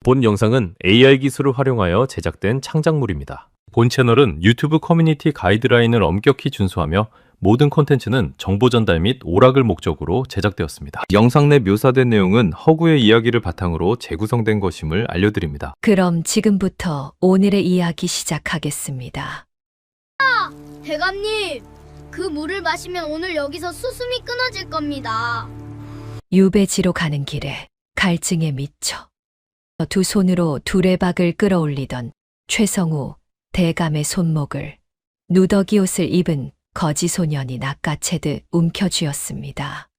본 영상은 AI 기술을 활용하여 제작된 창작물입니다. 본 채널은 유튜브 커뮤니티 가이드라인을 엄격히 준수하며 모든 콘텐츠는 정보 전달 및 오락을 목적으로 제작되었습니다. 영상 내 묘사된 내용은 허구의 이야기를 바탕으로 재구성된 것임을 알려드립니다. 그럼 지금부터 오늘의 이야기 시작하겠습니다. 대감님, 그 물을 마시면 오늘 여기서 수숨이 끊어질 겁니다. 유배지로 가는 길에 갈증에 미쳐 두 손으로 두레박을 끌어올리던 최성우 대감의 손목을 누더기 옷을 입은 거지 소년이 낚아채듯 움켜쥐었습니다.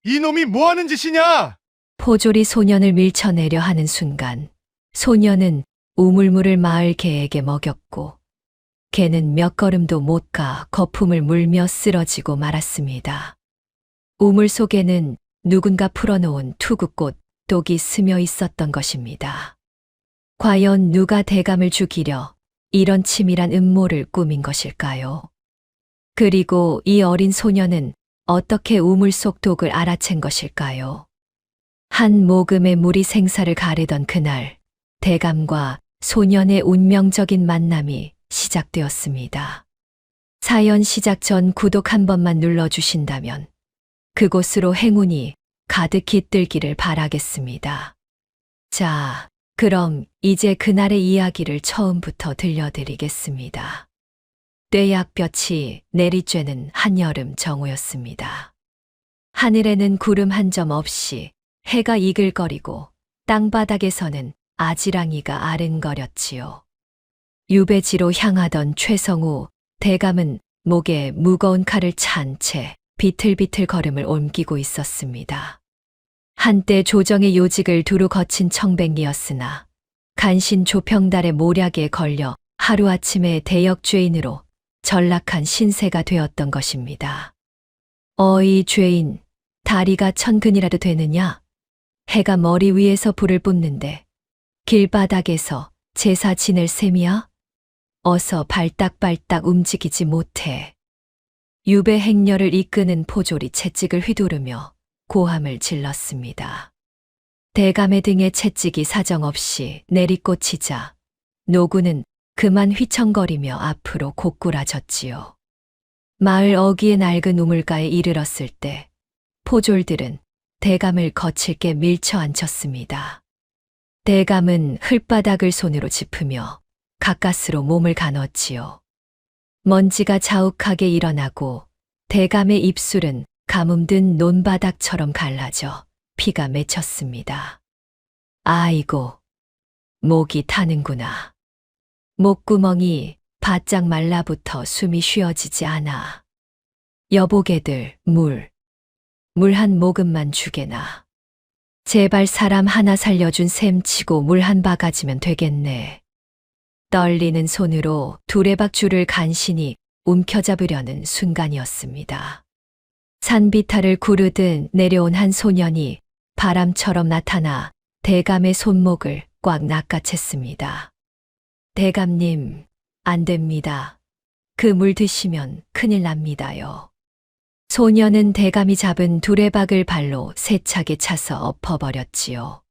이놈이 뭐하는 짓이냐? 포졸이 소년을 밀쳐내려 하는 순간 소년은 우물물을 마을 개에게 먹였고 개는 몇 걸음도 못 가 거품을 물며 쓰러지고 말았습니다. 우물 속에는 누군가 풀어놓은 투구꽃 독이 스며 있었던 것입니다. 과연 누가 대감을 죽이려 이런 치밀한 음모를 꾸민 것일까요? 그리고 이 어린 소년은 어떻게 우물 속 독을 알아챈 것일까요? 한 모금의 물이 생사를 가르던 그날, 대감과 소년의 운명적인 만남이 시작되었습니다. 사연 시작 전 구독 한 번만 눌러주신다면 그곳으로 행운이 가득히 뜰기를 바라겠습니다. 자, 그럼 이제 그날의 이야기를 처음부터 들려드리겠습니다. 떼약볕이 내리쬐는 한여름 정오였습니다. 하늘에는 구름 한 점 없이 해가 이글거리고 땅바닥에서는 아지랑이가 아른거렸지요. 유배지로 향하던 최성우 대감은 목에 무거운 칼을 찬 채 비틀비틀 걸음을 옮기고 있었습니다. 한때 조정의 요직을 두루 거친 청백리였으나 간신 조평달의 모략에 걸려 하루아침에 대역죄인으로 전락한 신세가 되었던 것입니다. 어이 죄인, 다리가 천근이라도 되느냐? 해가 머리 위에서 불을 뿜는데 길바닥에서 제사 지낼 셈이야? 어서 발딱발딱 움직이지 못해. 유배 행렬을 이끄는 포졸이 채찍을 휘두르며 고함을 질렀습니다. 대감의 등에 채찍이 사정없이 내리꽂히자 노구는 그만 휘청거리며 앞으로 고꾸라졌지요. 마을 어귀의 낡은 우물가에 이르렀을 때 포졸들은 대감을 거칠게 밀쳐 앉혔습니다. 대감은 흙바닥을 손으로 짚으며 가까스로 몸을 가눴지요. 먼지가 자욱하게 일어나고 대감의 입술은 가뭄든 논바닥처럼 갈라져 피가 맺혔습니다. 아이고, 목이 타는구나. 목구멍이 바짝 말라붙어 숨이 쉬어지지 않아. 여보게들, 물 한 모금만 주게나. 제발 사람 하나 살려준 셈 치고 물 한 바가지면 되겠네. 떨리는 손으로 두레박 줄을 간신히 움켜잡으려는 순간이었습니다. 산비탈을 구르듯 내려온 한 소년이 바람처럼 나타나 대감의 손목을 꽉 낚아챘습니다. 대감님, 안 됩니다. 그 물 드시면 큰일 납니다요. 소년은 대감이 잡은 두레박을 발로 세차게 차서 엎어버렸지요.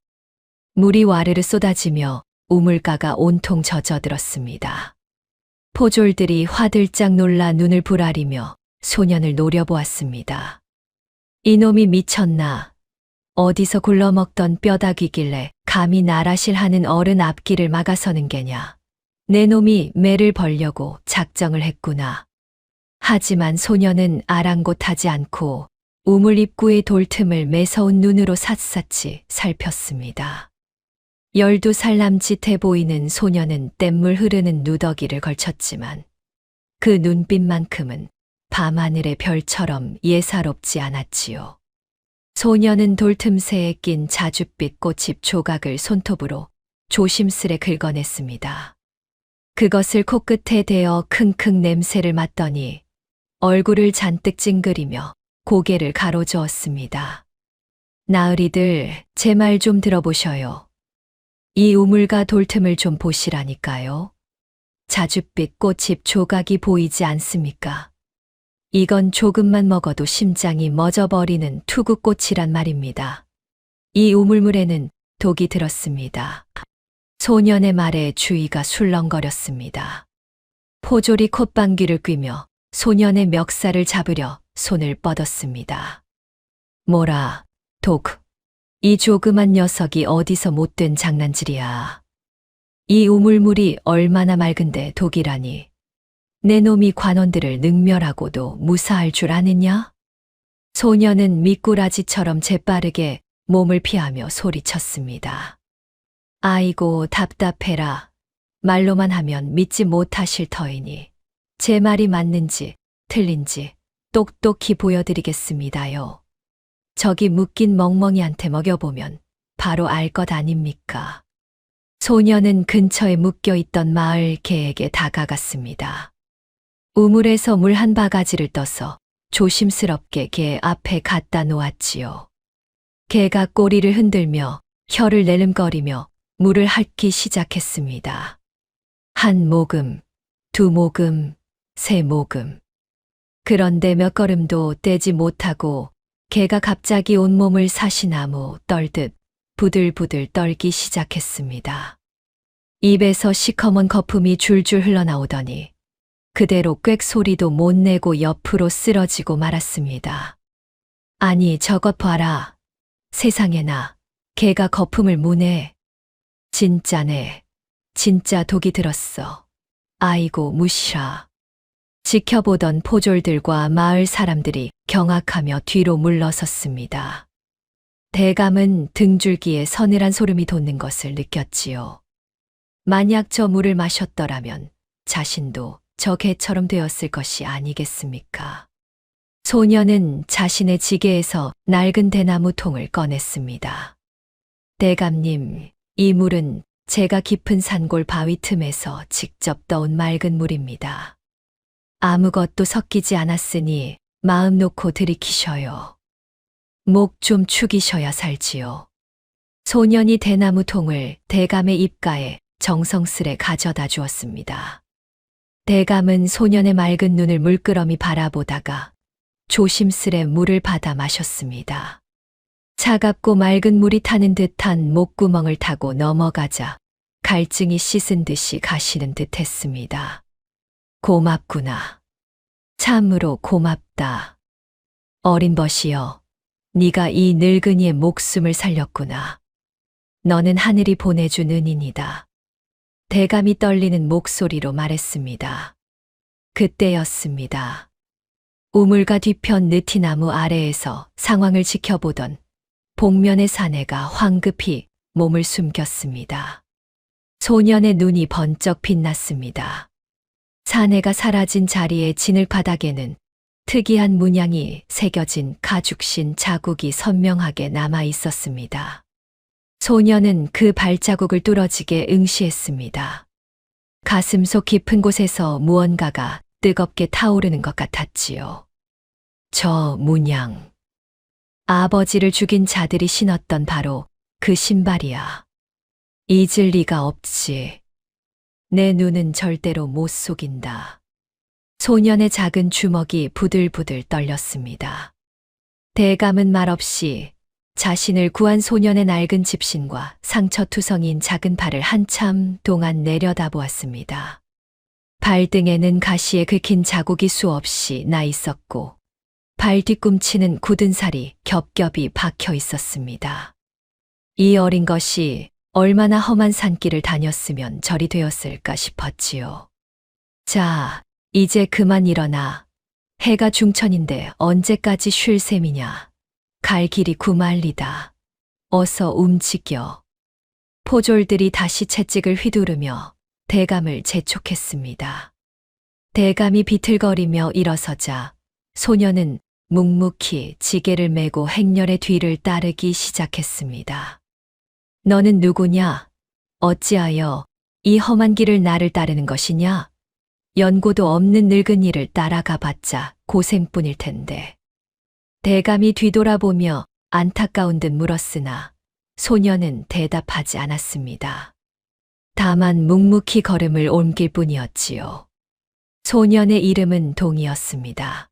물이 와르르 쏟아지며 우물가가 온통 젖어들었습니다. 포졸들이 화들짝 놀라 눈을 부라리며 소년을 노려보았습니다. 이놈이 미쳤나? 어디서 굴러먹던 뼈다귀길래 감히 나라실하는 어른 앞길을 막아서는 게냐? 내 놈이 매를 벌려고 작정을 했구나. 하지만 소년은 아랑곳하지 않고 우물 입구의 돌틈을 매서운 눈으로 샅샅이 살폈습니다. 12살 남짓해 보이는 소년은 뗏물 흐르는 누더기를 걸쳤지만 그 눈빛만큼은 밤하늘의 별처럼 예사롭지 않았지요. 소년은 돌틈새에 낀 자줏빛 꽃잎 조각을 손톱으로 조심스레 긁어냈습니다. 그것을 코끝에 대어 킁킁 냄새를 맡더니 얼굴을 잔뜩 찡그리며 고개를 가로저었습니다. 나으리들, 제 말 좀 들어보셔요. 이 우물가 돌틈을 좀 보시라니까요. 자줏빛 꽃잎 조각이 보이지 않습니까? 이건 조금만 먹어도 심장이 멎어버리는 투구꽃이란 말입니다. 이 우물물에는 독이 들었습니다. 소년의 말에 주위가 술렁거렸습니다. 포졸이 콧방귀를 뀌며 소년의 멱살을 잡으려 손을 뻗었습니다. 뭐라, 독. 이 조그만 녀석이 어디서 못된 장난질이야. 이 우물물이 얼마나 맑은데 독이라니. 내 놈이 관원들을 능멸하고도 무사할 줄 아느냐? 소년은 미꾸라지처럼 재빠르게 몸을 피하며 소리쳤습니다. 아이고 답답해라. 말로만 하면 믿지 못하실 터이니 제 말이 맞는지 틀린지 똑똑히 보여드리겠습니다요. 저기 묶인 멍멍이한테 먹여보면 바로 알 것 아닙니까? 소년은 근처에 묶여있던 마을 개에게 다가갔습니다. 우물에서 물 한 바가지를 떠서 조심스럽게 개 앞에 갖다 놓았지요. 개가 꼬리를 흔들며 혀를 내름거리며 물을 핥기 시작했습니다. 한 모금, 두 모금, 세 모금. 그런데 몇 걸음도 떼지 못하고 개가 갑자기 온몸을 사시나무 떨듯 부들부들 떨기 시작했습니다. 입에서 시커먼 거품이 줄줄 흘러나오더니 그대로 꽥 소리도 못 내고 옆으로 쓰러지고 말았습니다. 아니 저것 봐라. 세상에나 개가 거품을 무네. 진짜네. 진짜 독이 들었어. 아이고 무시라. 지켜보던 포졸들과 마을 사람들이 경악하며 뒤로 물러섰습니다. 대감은 등줄기에 서늘한 소름이 돋는 것을 느꼈지요. 만약 저 물을 마셨더라면 자신도 저 개처럼 되었을 것이 아니겠습니까? 소년은 자신의 지게에서 낡은 대나무 통을 꺼냈습니다. 대감님, 이 물은 제가 깊은 산골 바위 틈에서 직접 떠온 맑은 물입니다. 아무것도 섞이지 않았으니 마음 놓고 들이키셔요. 목 좀 축이셔야 살지요. 소년이 대나무 통을 대감의 입가에 정성스레 가져다 주었습니다. 대감은 소년의 맑은 눈을 물끄러미 바라보다가 조심스레 물을 받아 마셨습니다. 차갑고 맑은 물이 타는 듯한 목구멍을 타고 넘어가자 갈증이 씻은 듯이 가시는 듯 했습니다. 고맙구나. 참으로 고맙다. 어린 벗이여, 네가 이 늙은이의 목숨을 살렸구나. 너는 하늘이 보내준 은인이다. 대감이 떨리는 목소리로 말했습니다. 그때였습니다. 우물가 뒤편 느티나무 아래에서 상황을 지켜보던 복면의 사내가 황급히 몸을 숨겼습니다. 소년의 눈이 번쩍 빛났습니다. 사내가 사라진 자리의 진흙바닥에는 특이한 문양이 새겨진 가죽신 자국이 선명하게 남아 있었습니다. 소년은 그 발자국을 뚫어지게 응시했습니다. 가슴속 깊은 곳에서 무언가가 뜨겁게 타오르는 것 같았지요. 저 문양. 아버지를 죽인 자들이 신었던 바로 그 신발이야. 잊을 리가 없지. 내 눈은 절대로 못 속인다. 소년의 작은 주먹이 부들부들 떨렸습니다. 대감은 말없이 자신을 구한 소년의 낡은 집신과 상처투성이인 작은 발을 한참 동안 내려다보았습니다. 발등에는 가시에 긁힌 자국이 수없이 나 있었고 발 뒤꿈치는 굳은 살이 겹겹이 박혀 있었습니다. 이 어린 것이 얼마나 험한 산길을 다녔으면 저리 되었을까 싶었지요. 자, 이제 그만 일어나. 해가 중천인데 언제까지 쉴 셈이냐. 갈 길이 구말리다. 어서 움직여. 포졸들이 다시 채찍을 휘두르며 대감을 재촉했습니다. 대감이 비틀거리며 일어서자 소년은 묵묵히 지게를 메고 행렬의 뒤를 따르기 시작했습니다. 너는 누구냐? 어찌하여 이 험한 길을 나를 따르는 것이냐? 연고도 없는 늙은이를 따라가 봤자 고생뿐일 텐데. 대감이 뒤돌아보며 안타까운 듯 물었으나 소년은 대답하지 않았습니다. 다만 묵묵히 걸음을 옮길 뿐이었지요. 소년의 이름은 동이었습니다.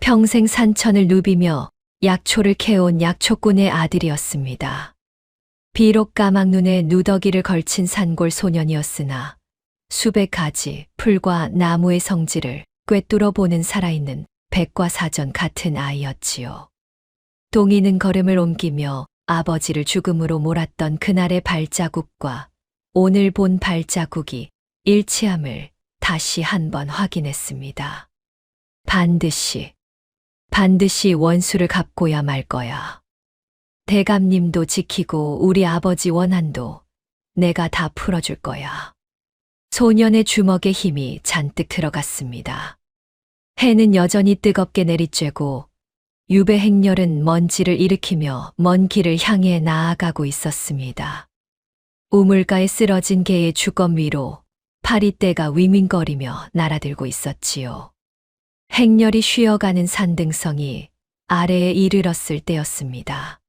평생 산천을 누비며 약초를 캐온 약초꾼의 아들이었습니다. 비록 까막눈에 누더기를 걸친 산골 소년이었으나 수백 가지 풀과 나무의 성질을 꿰뚫어 보는 살아있는 백과사전 같은 아이였지요. 동이는 걸음을 옮기며 아버지를 죽음으로 몰았던 그날의 발자국과 오늘 본 발자국이 일치함을 다시 한번 확인했습니다. 반드시 원수를 갚고야 말 거야. 대감님도 지키고 우리 아버지 원한도 내가 다 풀어줄 거야. 소년의 주먹에 힘이 잔뜩 들어갔습니다. 해는 여전히 뜨겁게 내리쬐고 유배 행렬은 먼지를 일으키며 먼 길을 향해 나아가고 있었습니다. 우물가에 쓰러진 개의 주검 위로 파리떼가 윙윙거리며 날아들고 있었지요. 행렬이 쉬어가는 산등성이 아래에 이르렀을 때였습니다.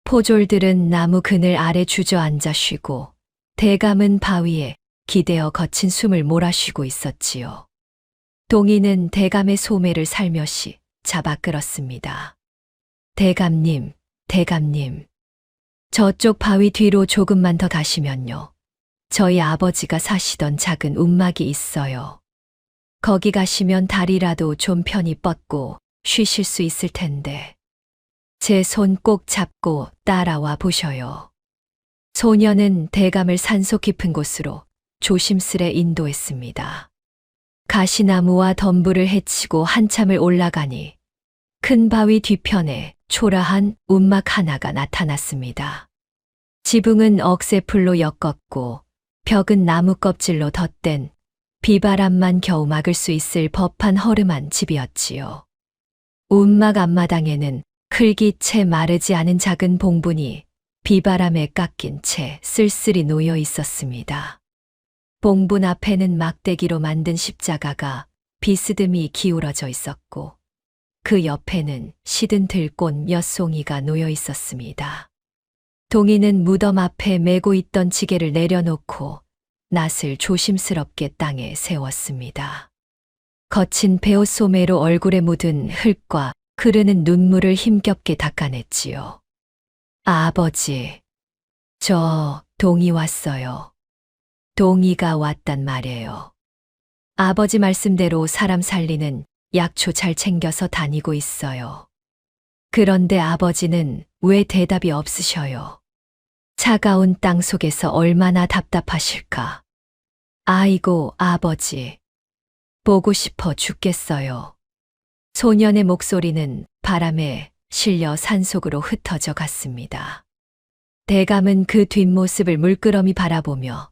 포졸들은 나무 그늘 아래 주저앉아 쉬고 대감은 바위에 기대어 거친 숨을 몰아쉬고 있었지요. 동이는 대감의 소매를 살며시 잡아 끌었습니다. 대감님. 저쪽 바위 뒤로 조금만 더 가시면요. 저희 아버지가 사시던 작은 움막이 있어요. 거기 가시면 다리라도 좀 편히 뻗고 쉬실 수 있을 텐데. 제 손 꼭 잡고 따라와 보셔요. 소년은 대감을 산속 깊은 곳으로 조심스레 인도했습니다. 가시나무와 덤불을 헤치고 한참을 올라가니 큰 바위 뒤편에 초라한 움막 하나가 나타났습니다. 지붕은 억새풀로 엮었고 벽은 나무 껍질로 덧댄 비바람만 겨우 막을 수 있을 법한 허름한 집이었지요. 움막 앞마당에는 흙이 채 마르지 않은 작은 봉분이 비바람에 깎인 채 쓸쓸히 놓여 있었습니다. 봉분 앞에는 막대기로 만든 십자가가 비스듬히 기울어져 있었고 그 옆에는 시든 들꽃 몇 송이가 놓여 있었습니다. 동이는 무덤 앞에 메고 있던 지게를 내려놓고 낫을 조심스럽게 땅에 세웠습니다. 거친 베옷 소매로 얼굴에 묻은 흙과 흐르는 눈물을 힘겹게 닦아냈지요. 아버지, 저 동이 왔어요. 동이가 왔단 말이에요. 아버지 말씀대로 사람 살리는 약초 잘 챙겨서 다니고 있어요. 그런데 아버지는 왜 대답이 없으셔요? 차가운 땅 속에서 얼마나 답답하실까? 아이고, 아버지. 보고 싶어 죽겠어요. 소년의 목소리는 바람에 실려 산속으로 흩어져 갔습니다. 대감은 그 뒷모습을 물끄러미 바라보며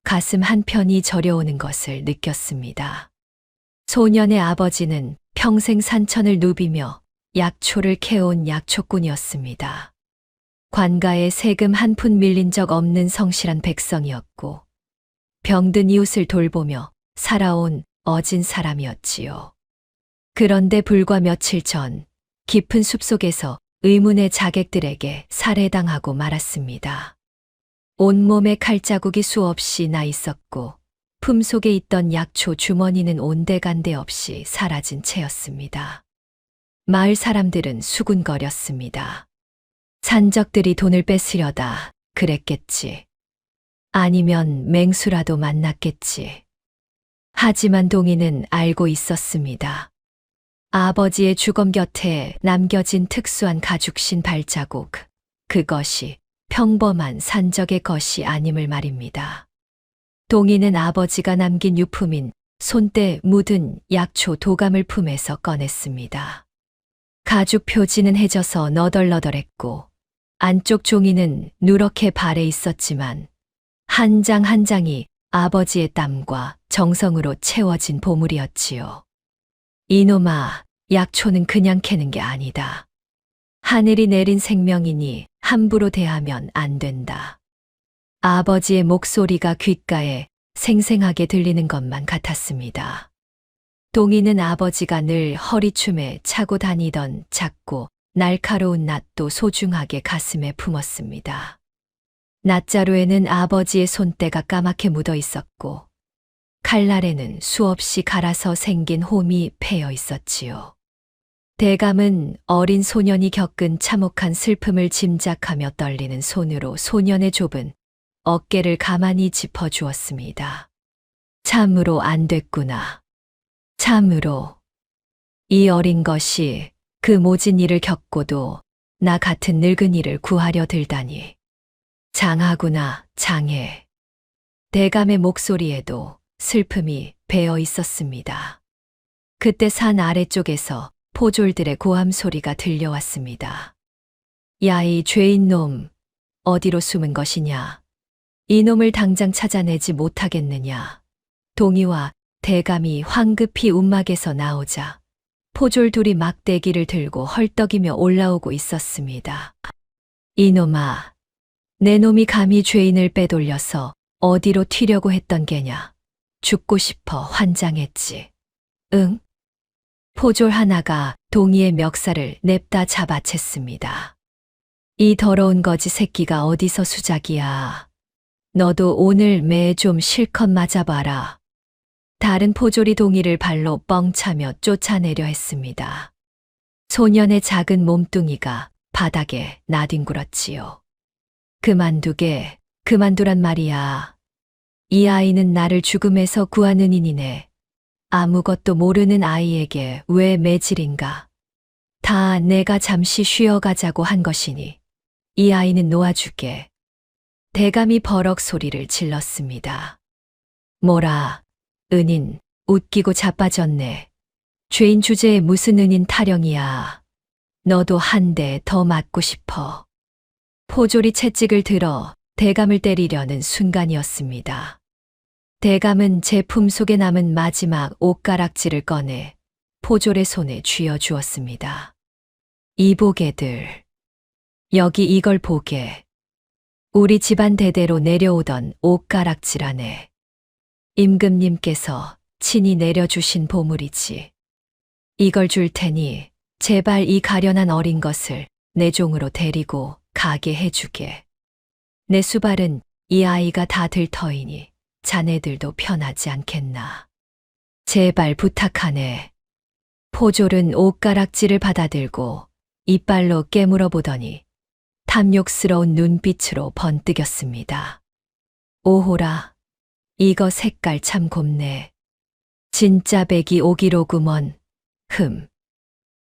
가슴 한편이 저려오는 것을 느꼈습니다. 소년의 아버지는 평생 산천을 누비며 약초를 캐온 약초꾼이었습니다. 관가에 세금 한 푼 밀린 적 없는 성실한 백성이었고 병든 이웃을 돌보며 살아온 어진 사람이었지요. 그런데 불과 며칠 전 깊은 숲속에서 의문의 자객들에게 살해당하고 말았습니다. 온몸에 칼자국이 수없이 나 있었고 품속에 있던 약초 주머니는 온데간데 없이 사라진 채였습니다. 마을 사람들은 수군거렸습니다. 산적들이 돈을 뺏으려다 그랬겠지. 아니면 맹수라도 만났겠지. 하지만 동이는 알고 있었습니다. 아버지의 주검 곁에 남겨진 특수한 가죽신 발자국, 그것이 평범한 산적의 것이 아님을 말입니다. 동이는 아버지가 남긴 유품인 손때 묻은 약초 도감을 품에서 꺼냈습니다. 가죽 표지는 해져서 너덜너덜했고 안쪽 종이는 누렇게 발해 있었지만 한 장 한 장이 아버지의 땀과 정성으로 채워진 보물이었지요. 이놈아, 약초는 그냥 캐는 게 아니다. 하늘이 내린 생명이니 함부로 대하면 안 된다. 아버지의 목소리가 귓가에 생생하게 들리는 것만 같았습니다. 동이는 아버지가 늘 허리춤에 차고 다니던 작고 날카로운 낫도 소중하게 가슴에 품었습니다. 낫자루에는 아버지의 손때가 까맣게 묻어 있었고 칼날에는 수없이 갈아서 생긴 홈이 패여 있었지요. 대감은 어린 소년이 겪은 참혹한 슬픔을 짐작하며 떨리는 손으로 소년의 좁은 어깨를 가만히 짚어주었습니다. 참으로 안 됐구나. 참으로. 이 어린 것이 그 모진 일을 겪고도 나 같은 늙은이를 구하려 들다니. 장하구나, 장해. 대감의 목소리에도 슬픔이 배어 있었습니다. 그때 산 아래쪽에서 포졸들의 고함 소리가 들려왔습니다. 야, 이 죄인 놈, 어디로 숨은 것이냐? 이놈을 당장 찾아내지 못하겠느냐? 동희와 대감이 황급히 움막에서 나오자 포졸 둘이 막대기를 들고 헐떡이며 올라오고 있었습니다. 이놈아, 내 놈이 감히 죄인을 빼돌려서 어디로 튀려고 했던 게냐? 죽고 싶어 환장했지. 응? 포졸 하나가 동희의 멱살을 냅다 잡아챘습니다. 이 더러운 거지 새끼가 어디서 수작이야. 너도 오늘 매 좀 실컷 맞아봐라. 다른 포졸이 동희를 발로 뻥 차며 쫓아내려 했습니다. 소년의 작은 몸뚱이가 바닥에 나뒹굴었지요. 그만두란 말이야. 이 아이는 나를 죽음에서 구하는 인이네. 아무것도 모르는 아이에게 왜 매질인가? 다 내가 잠시 쉬어가자고 한 것이니 이 아이는 놓아주게. 대감이 버럭 소리를 질렀습니다. 뭐라, 은인, 웃기고 자빠졌네. 죄인 주제에 무슨 은인 타령이야. 너도 한 대 더 맞고 싶어. 포졸이 채찍을 들어 대감을 때리려는 순간이었습니다. 대감은 제 품속에 남은 마지막 옷가락지를 꺼내 포졸의 손에 쥐어주었습니다. 이보게들, 여기 이걸 보게. 우리 집안 대대로 내려오던 옷가락지라네. 임금님께서 친히 내려주신 보물이지. 이걸 줄 테니 제발 이 가련한 어린 것을 내 종으로 데리고 가게 해주게. 내 수발은 이 아이가 다 들 터이니 자네들도 편하지 않겠나. 제발 부탁하네. 포졸은 옷가락지를 받아들고 이빨로 깨물어 보더니 탐욕스러운 눈빛으로 번뜩였습니다. 오호라, 이거 색깔 참 곱네. 진짜 백이 오기로구먼.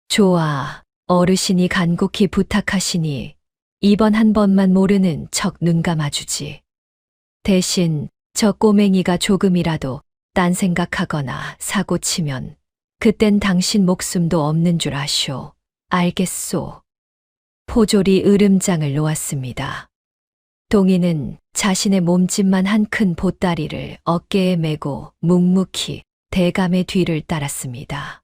좋아, 어르신이 간곡히 부탁하시니 이번 한 번만 모르는 척 눈 감아주지. 대신 저 꼬맹이가 조금이라도 딴 생각하거나 사고 치면 그땐 당신 목숨도 없는 줄 아쇼. 알겠소. 포졸이 으름장을 놓았습니다. 동희는 자신의 몸집만 한 큰 보따리를 어깨에 메고 묵묵히 대감의 뒤를 따랐습니다.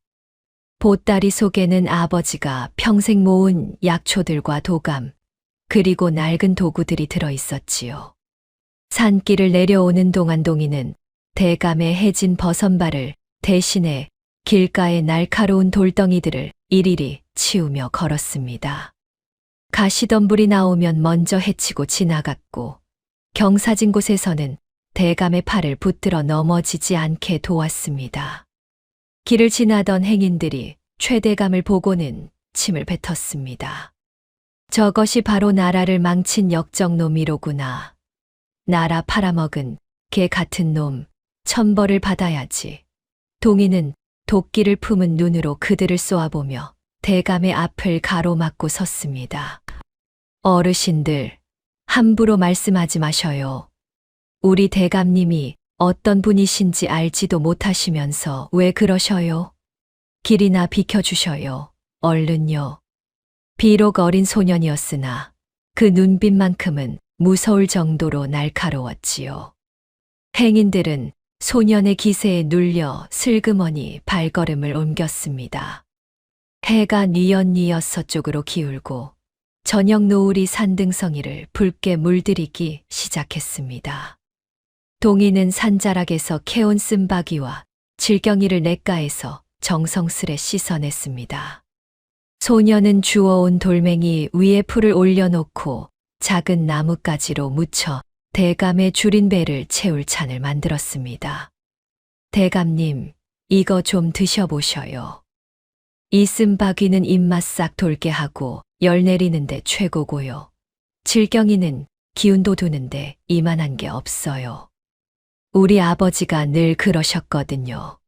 보따리 속에는 아버지가 평생 모은 약초들과 도감, 그리고 낡은 도구들이 들어 있었지요. 산길을 내려오는 동안 동희는 대감의 해진 버선발을 대신해 길가의 날카로운 돌덩이들을 일일이 치우며 걸었습니다. 가시덤불이 나오면 먼저 해치고 지나갔고 경사진 곳에서는 대감의 팔을 붙들어 넘어지지 않게 도왔습니다. 길을 지나던 행인들이 최대감을 보고는 침을 뱉었습니다. 저것이 바로 나라를 망친 역적놈이로구나. 나라 팔아먹은 개 같은 놈, 천벌을 받아야지. 동희는 도끼를 품은 눈으로 그들을 쏘아보며 대감의 앞을 가로막고 섰습니다. 어르신들, 함부로 말씀하지 마셔요. 우리 대감님이 어떤 분이신지 알지도 못하시면서 왜 그러셔요? 길이나 비켜주셔요. 얼른요. 비록 어린 소년이었으나 그 눈빛만큼은 무서울 정도로 날카로웠지요. 행인들은 소년의 기세에 눌려 슬그머니 발걸음을 옮겼습니다. 해가 뉘엿뉘엿 서쪽으로 기울고 저녁 노을이 산등성이를 붉게 물들이기 시작했습니다. 동희는 산자락에서 캐온 쓴바귀와 질경이를 냇가에서 정성스레 씻어냈습니다. 소년은 주워온 돌멩이 위에 풀을 올려놓고 작은 나뭇가지로 묻혀 대감의 줄인 배를 채울 찬을 만들었습니다. 대감님, 이거 좀 드셔보셔요. 이슴박이는 입맛 싹 돌게 하고 열 내리는데 최고고요. 질경이는 기운도 두는데 이만한 게 없어요. 우리 아버지가 늘 그러셨거든요.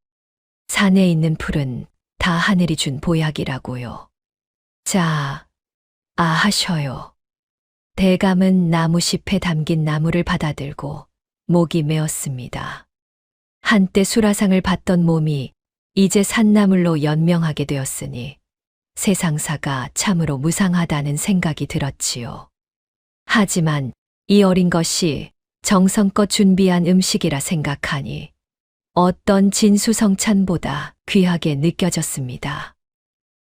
산에 있는 풀은 다 하늘이 준 보약이라고요. 자, 하셔요. 대감은 나무잎에 담긴 나무를 받아들고 목이 메었습니다. 한때 수라상을 받던 몸이 이제 산나물로 연명하게 되었으니 세상사가 참으로 무상하다는 생각이 들었지요. 하지만 이 어린 것이 정성껏 준비한 음식이라 생각하니 어떤 진수성찬보다 귀하게 느껴졌습니다.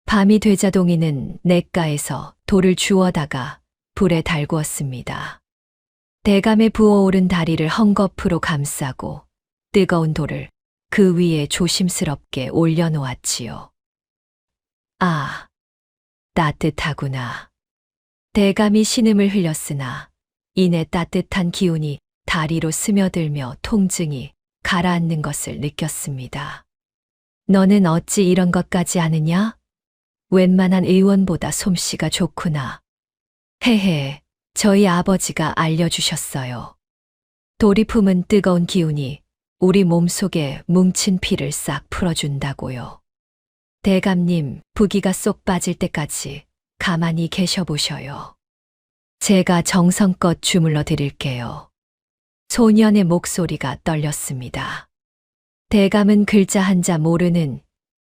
밤이 되자 동이는 냇가에서 돌을 주워다가 불에 달구었습니다. 대감에 부어오른 다리를 헝겊으로 감싸고 뜨거운 돌을 그 위에 조심스럽게 올려놓았지요. 아, 따뜻하구나. 대감이 신음을 흘렸으나 이내 따뜻한 기운이 다리로 스며들며 통증이 가라앉는 것을 느꼈습니다. 너는 어찌 이런 것까지 아느냐? 웬만한 의원보다 솜씨가 좋구나. 헤헤, 저희 아버지가 알려주셨어요. 돌이 품은 뜨거운 기운이 우리 몸속에 뭉친 피를 싹 풀어준다고요. 대감님, 부기가 쏙 빠질 때까지 가만히 계셔보셔요. 제가 정성껏 주물러 드릴게요. 소년의 목소리가 떨렸습니다. 대감은 글자 한자 모르는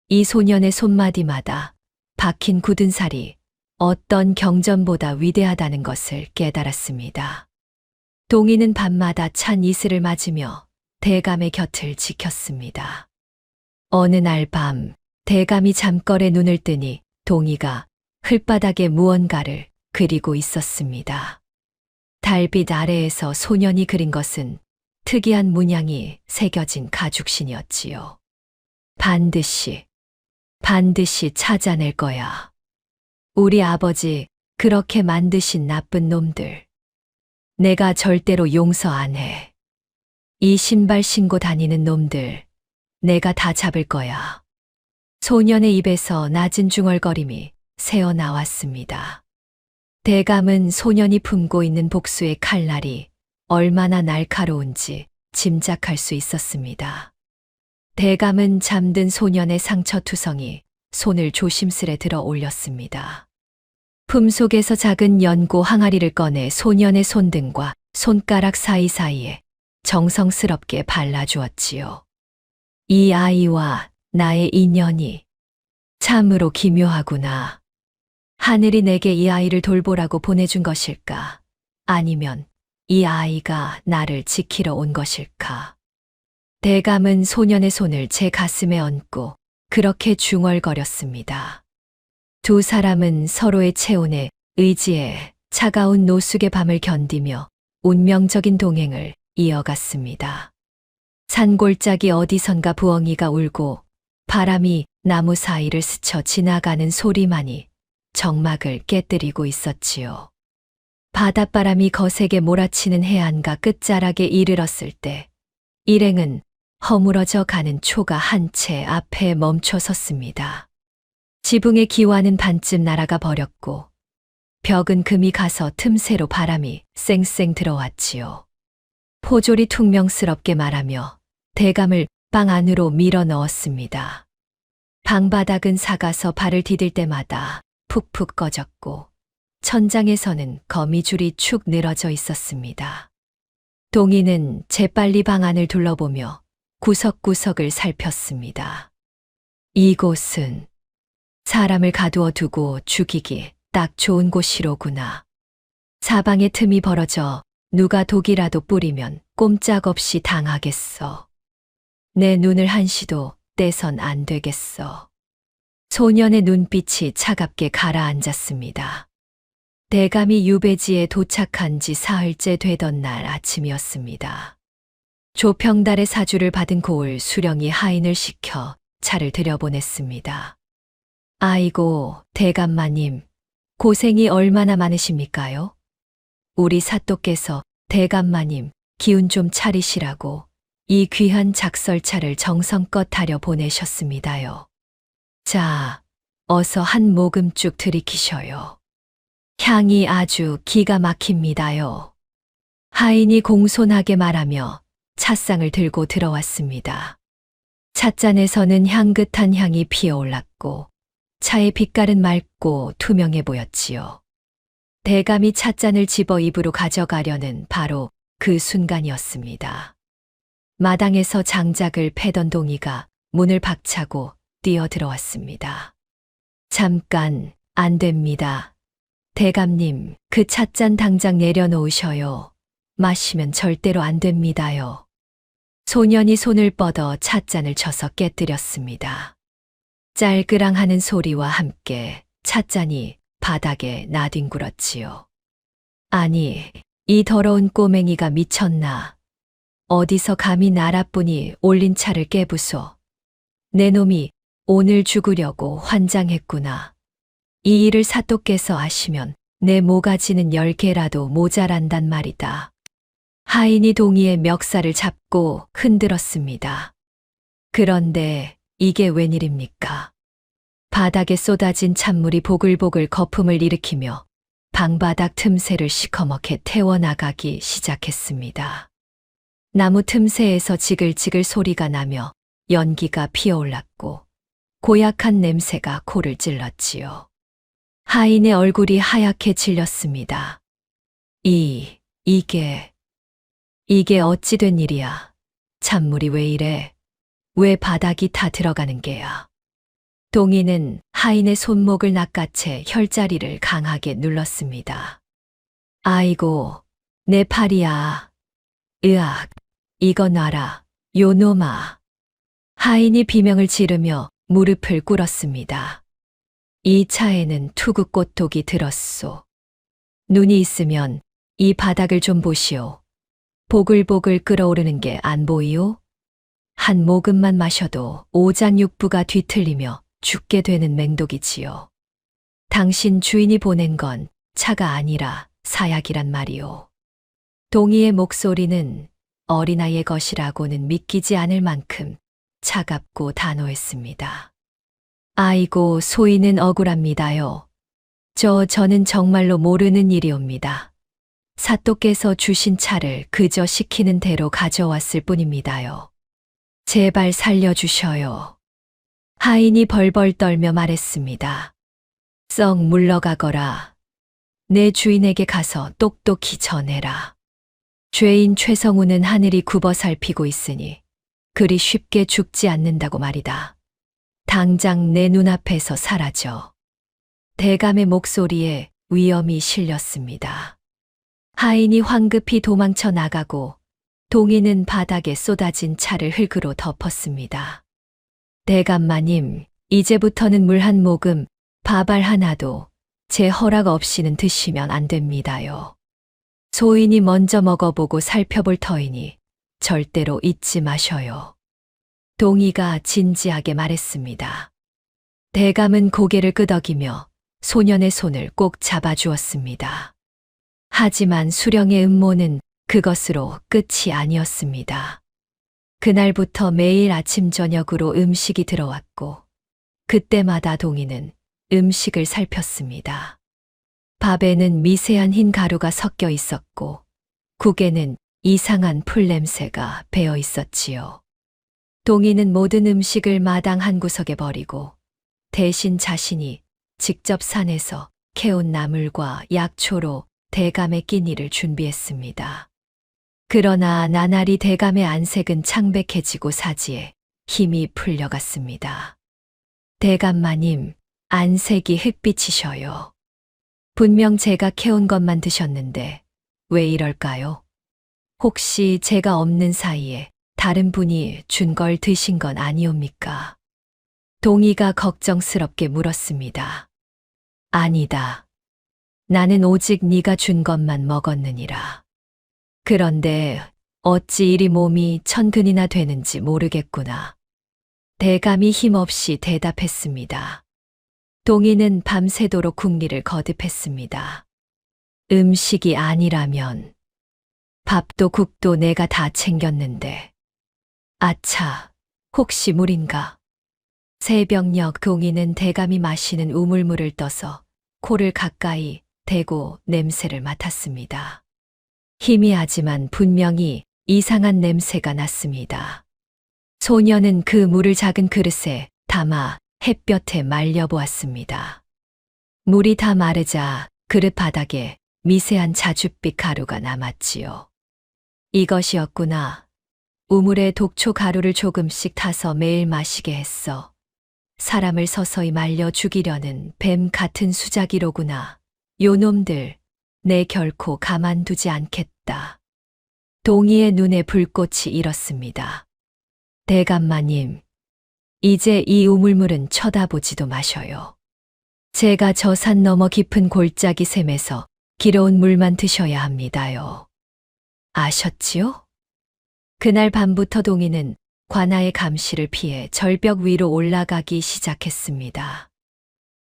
이 소년의 손마디마다 박힌 굳은 살이 어떤 경전보다 위대하다는 것을 깨달았습니다. 동이는 밤마다 찬 이슬을 맞으며 대감의 곁을 지켰습니다. 어느 날 밤 대감이 잠결에 눈을 뜨니 동이가 흘바닥에 무언가를 그리고 있었습니다. 달빛 아래에서 소년이 그린 것은 특이한 문양이 새겨진 가죽신이었지요. 반드시 찾아낼 거야. 우리 아버지 그렇게 만드신 나쁜 놈들. 내가 절대로 용서 안 해. 이 신발 신고 다니는 놈들, 내가 다 잡을 거야. 소년의 입에서 낮은 중얼거림이 새어 나왔습니다. 대감은 소년이 품고 있는 복수의 칼날이 얼마나 날카로운지 짐작할 수 있었습니다. 대감은 잠든 소년의 상처투성이 손을 조심스레 들어 올렸습니다. 품속에서 작은 연고 항아리를 꺼내 소년의 손등과 손가락 사이사이에 정성스럽게 발라주었지요. 이 아이와 나의 인연이 참으로 기묘하구나. 하늘이 내게 이 아이를 돌보라고 보내준 것일까? 아니면 이 아이가 나를 지키러 온 것일까? 대감은 소년의 손을 제 가슴에 얹고 그렇게 중얼거렸습니다. 두 사람은 서로의 체온에 의지에 차가운 노숙의 밤을 견디며 운명적인 동행을 이어갔습니다. 산골짜기 어디선가 부엉이가 울고 바람이 나무 사이를 스쳐 지나가는 소리만이 정막을 깨뜨리고 있었지요. 바닷바람이 거세게 몰아치는 해안가 끝자락에 이르렀을 때 일행은 허물어져 가는 초가 한 채 앞에 멈춰 섰습니다. 지붕의 기와는 반쯤 날아가 버렸고 벽은 금이 가서 틈새로 바람이 쌩쌩 들어왔지요. 포졸이 퉁명스럽게 말하며 대감을 방 안으로 밀어 넣었습니다. 방바닥은 사가서 발을 디딜 때마다 푹푹 꺼졌고 천장에서는 거미줄이 축 늘어져 있었습니다. 동이는 재빨리 방 안을 둘러보며 구석구석을 살폈습니다. 이곳은 사람을 가두어 두고 죽이기 딱 좋은 곳이로구나. 사방에 틈이 벌어져 누가 독이라도 뿌리면 꼼짝없이 당하겠어. 내 눈을 한시도 떼선 안 되겠어. 소년의 눈빛이 차갑게 가라앉았습니다. 대감이 유배지에 도착한 지 사흘째 되던 날 아침이었습니다. 조평달의 사주를 받은 고을 수령이 하인을 시켜 차를 들여보냈습니다. 아이고, 대감마님, 고생이 얼마나 많으십니까요? 우리 사또께서 대감마님 기운 좀 차리시라고 이 귀한 작설차를 정성껏 다려 보내셨습니다요. 자, 어서 한 모금 쭉 들이키셔요. 향이 아주 기가 막힙니다요. 하인이 공손하게 말하며 찻상을 들고 들어왔습니다. 찻잔에서는 향긋한 향이 피어올랐고 차의 빛깔은 맑고 투명해 보였지요. 대감이 찻잔을 집어 입으로 가져가려는 바로 그 순간이었습니다. 마당에서 장작을 패던 동이가 문을 박차고 뛰어 들어왔습니다. 잠깐, 안 됩니다. 대감님, 그 찻잔 당장 내려놓으셔요. 마시면 절대로 안 됩니다요. 소년이 손을 뻗어 찻잔을 쳐서 깨뜨렸습니다. 짤그랑하는 소리와 함께 찻잔이 바닥에 나뒹굴었지요. 아니, 이 더러운 꼬맹이가 미쳤나? 어디서 감히 나라뿐이 올린 차를 깨부숴. 내 놈이 오늘 죽으려고 환장했구나. 이 일을 사또께서 아시면 내 모가지는 10개라도 모자란단 말이다. 하인이 동이의 멱살을 잡고 흔들었습니다. 그런데 이게 웬일입니까? 바닥에 쏟아진 찬물이 보글보글 거품을 일으키며 방바닥 틈새를 시커멓게 태워나가기 시작했습니다. 나무 틈새에서 지글지글 소리가 나며 연기가 피어올랐고 고약한 냄새가 코를 찔렀지요. 하인의 얼굴이 하얗게 질렸습니다. 이게 어찌 된 일이야? 찬물이 왜 이래? 왜 바닥이 다 들어가는 게야? 동이는 하인의 손목을 낚아채 혈자리를 강하게 눌렀습니다. 아이고, 내 팔이야. 으악, 이거 놔라, 요 놈아. 하인이 비명을 지르며 무릎을 꿇었습니다. 이 차에는 투구꽃독이 들었소. 눈이 있으면 이 바닥을 좀 보시오. 보글보글 끓어오르는 게 안 보이오? 한 모금만 마셔도 오장육부가 뒤틀리며 죽게 되는 맹독이지요. 당신 주인이 보낸 건 차가 아니라 사약이란 말이오. 동이의 목소리는 어린아이의 것이라고는 믿기지 않을 만큼 차갑고 단호했습니다. 아이고, 소인은 억울합니다요. 저는 정말로 모르는 일이옵니다. 사또께서 주신 차를 그저 시키는 대로 가져왔을 뿐입니다요. 제발 살려주셔요. 하인이 벌벌 떨며 말했습니다. 썩 물러가거라. 내 주인에게 가서 똑똑히 전해라. 죄인 최성우는 하늘이 굽어 살피고 있으니 그리 쉽게 죽지 않는다고 말이다. 당장 내 눈앞에서 사라져. 대감의 목소리에 위엄이 실렸습니다. 하인이 황급히 도망쳐 나가고 동이는 바닥에 쏟아진 차를 흙으로 덮었습니다. 대감마님, 이제부터는 물 한 모금, 밥알 하나도 제 허락 없이는 드시면 안 됩니다요. 소인이 먼저 먹어보고 살펴볼 터이니 절대로 잊지 마셔요. 동이가 진지하게 말했습니다. 대감은 고개를 끄덕이며 소년의 손을 꼭 잡아주었습니다. 하지만 수령의 음모는 그것으로 끝이 아니었습니다. 그날부터 매일 아침 저녁으로 음식이 들어왔고 그때마다 동이는 음식을 살폈습니다. 밥에는 미세한 흰 가루가 섞여 있었고 국에는 이상한 풀 냄새가 배어 있었지요. 동이는 모든 음식을 마당 한 구석에 버리고 대신 자신이 직접 산에서 캐온 나물과 약초로 대감의 끼니를 준비했습니다. 그러나 나날이 대감의 안색은 창백해지고 사지에 힘이 풀려갔습니다. 대감마님, 안색이 흑빛이셔요. 분명 제가 캐온 것만 드셨는데 왜 이럴까요? 혹시 제가 없는 사이에 다른 분이 준 걸 드신 건 아니옵니까? 동이가 걱정스럽게 물었습니다. 아니다. 나는 오직 네가 준 것만 먹었느니라. 그런데 어찌 이리 몸이 1000근이나 되는지 모르겠구나. 대감이 힘없이 대답했습니다. 동이는 밤새도록 국리를 거듭했습니다. 음식이 아니라면 밥도 국도 내가 다 챙겼는데. 아차, 혹시 물인가? 새벽녘 동이는 대감이 마시는 우물물을 떠서 코를 가까이 대고 냄새를 맡았습니다. 희미하지만 분명히 이상한 냄새가 났습니다. 소녀는 그 물을 작은 그릇에 담아 햇볕에 말려보았습니다. 물이 다 마르자 그릇 바닥에 미세한 자줏빛 가루가 남았지요. 이것이었구나. 우물에 독초 가루를 조금씩 타서 매일 마시게 했어. 사람을 서서히 말려 죽이려는 뱀 같은 수작이로구나. 요놈들, 내 결코 가만두지 않겠다. 동이의 눈에 불꽃이 일었습니다. 대감마님, 이제 이 우물물은 쳐다보지도 마셔요. 제가 저 산 너머 깊은 골짜기 샘에서 길어온 물만 드셔야 합니다요. 아셨지요? 그날 밤부터 동이는 관아의 감시를 피해 절벽 위로 올라가기 시작했습니다.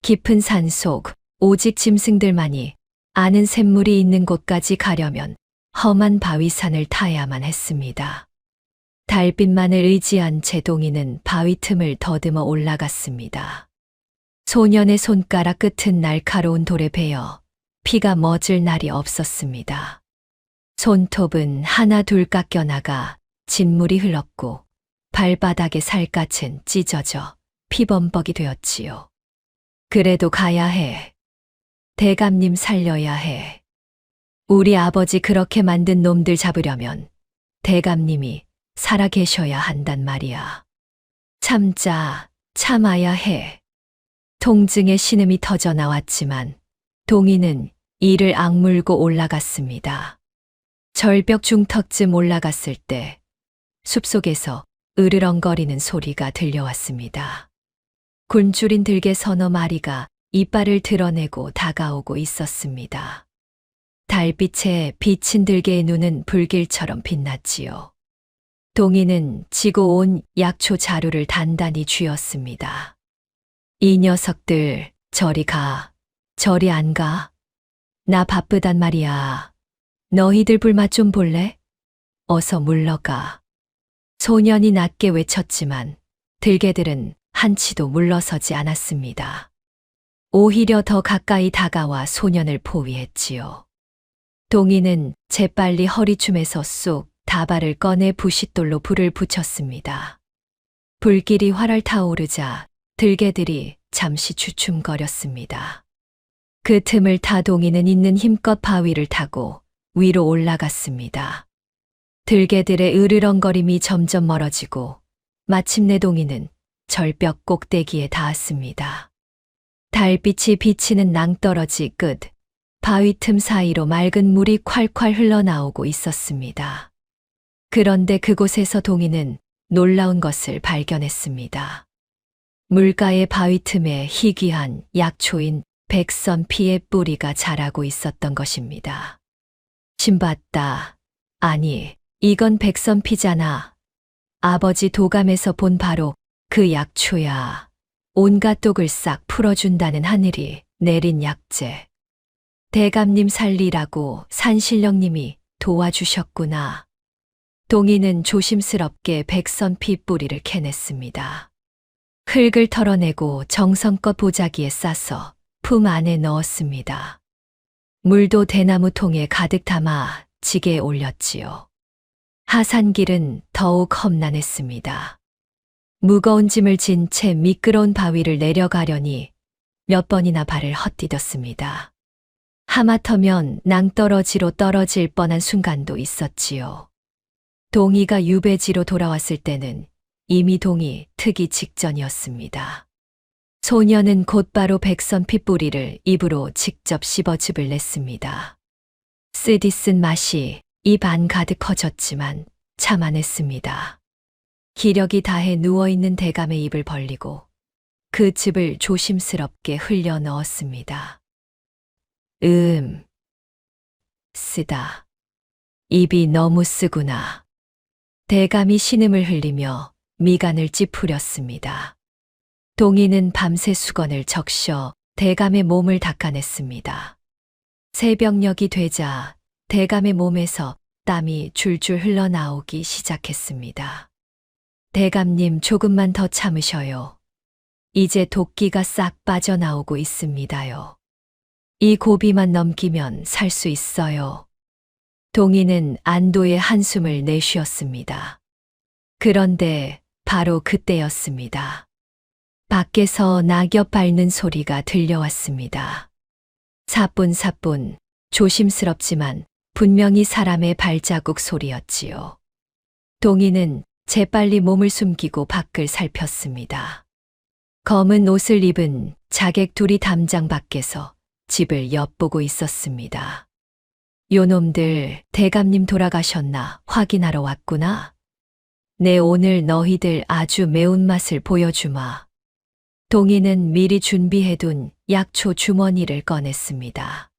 깊은 산속, 오직 짐승들만이 아는 샘물이 있는 곳까지 가려면 험한 바위산을 타야만 했습니다. 달빛만을 의지한 제 동이는 바위 틈을 더듬어 올라갔습니다. 소년의 손가락 끝은 날카로운 돌에 베어 피가 멎을 날이 없었습니다. 손톱은 하나 둘 깎여나가 진물이 흘렀고 발바닥의 살갗은 찢어져 피범벅이 되었지요. 그래도 가야 해. 대감님 살려야 해. 우리 아버지 그렇게 만든 놈들 잡으려면 대감님이 살아 계셔야 한단 말이야. 참자, 참아야 해. 통증의 신음이 터져 나왔지만 동이는 이를 악물고 올라갔습니다. 절벽 중턱쯤 올라갔을 때 숲속에서 으르렁거리는 소리가 들려왔습니다. 굶주린 들개 서너 마리가 이빨을 드러내고 다가오고 있었습니다. 달빛에 비친 들개의 눈은 불길처럼 빛났지요. 동이는 지고 온 약초 자루를 단단히 쥐었습니다. 이 녀석들 저리 가, 저리 안 가. 나 바쁘단 말이야. 너희들 불맛 좀 볼래? 어서 물러가. 소년이 낮게 외쳤지만 들개들은 한치도 물러서지 않았습니다. 오히려 더 가까이 다가와 소년을 포위했지요. 동이는 재빨리 허리춤에서 쑥 다발을 꺼내 부싯돌로 불을 붙였습니다. 불길이 활활 타오르자 들개들이 잠시 주춤거렸습니다. 그 틈을 타 동이는 있는 힘껏 바위를 타고 위로 올라갔습니다. 들개들의 으르렁거림이 점점 멀어지고 마침내 동이는 절벽 꼭대기에 닿았습니다. 달빛이 비치는 낭떠러지 끝, 바위 틈 사이로 맑은 물이 콸콸 흘러나오고 있었습니다. 그런데 그곳에서 동이는 놀라운 것을 발견했습니다. 물가의 바위 틈에 희귀한 약초인 백선피의 뿌리가 자라고 있었던 것입니다. 신봤다. 아니, 이건 백선피잖아. 아버지 도감에서 본 바로 그 약초야. 온갖 독을 싹 풀어준다는 하늘이 내린 약재. 대감님 살리라고 산신령님이 도와주셨구나. 동이는 조심스럽게 백선피 뿌리를 캐냈습니다. 흙을 털어내고 정성껏 보자기에 싸서 품 안에 넣었습니다. 물도 대나무 통에 가득 담아 지게에 올렸지요. 하산길은 더욱 험난했습니다. 무거운 짐을 진 채 미끄러운 바위를 내려가려니 몇 번이나 발을 헛디뎠습니다. 하마터면 낭떠러지로 떨어질 뻔한 순간도 있었지요. 동이가 유배지로 돌아왔을 때는 이미 동이 트기 직전이었습니다. 소녀는 곧바로 백선피 뿌리를 입으로 직접 씹어즙을 냈습니다. 쓰디쓴 맛이 입 안 가득 퍼졌지만 참아냈습니다. 기력이 다해 누워있는 대감의 입을 벌리고 그 즙을 조심스럽게 흘려 넣었습니다. 쓰다. 입이 너무 쓰구나. 대감이 신음을 흘리며 미간을 찌푸렸습니다. 동이는 밤새 수건을 적셔 대감의 몸을 닦아냈습니다. 새벽녘이 되자 대감의 몸에서 땀이 줄줄 흘러나오기 시작했습니다. 대감님 조금만 더 참으셔요. 이제 도끼가 싹 빠져나오고 있습니다요. 이 고비만 넘기면 살 수 있어요. 동희는 안도의 한숨을 내쉬었습니다. 그런데 바로 그때였습니다. 밖에서 낙엽 밟는 소리가 들려왔습니다. 사뿐사뿐, 조심스럽지만 분명히 사람의 발자국 소리였지요. 동희는 재빨리 몸을 숨기고 밖을 살폈습니다. 검은 옷을 입은 자객 둘이 담장 밖에서 집을 엿보고 있었습니다. 요놈들 대감님 돌아가셨나 확인하러 왔구나. 내 오늘 너희들 아주 매운맛을 보여주마. 동희는 미리 준비해둔 약초 주머니를 꺼냈습니다.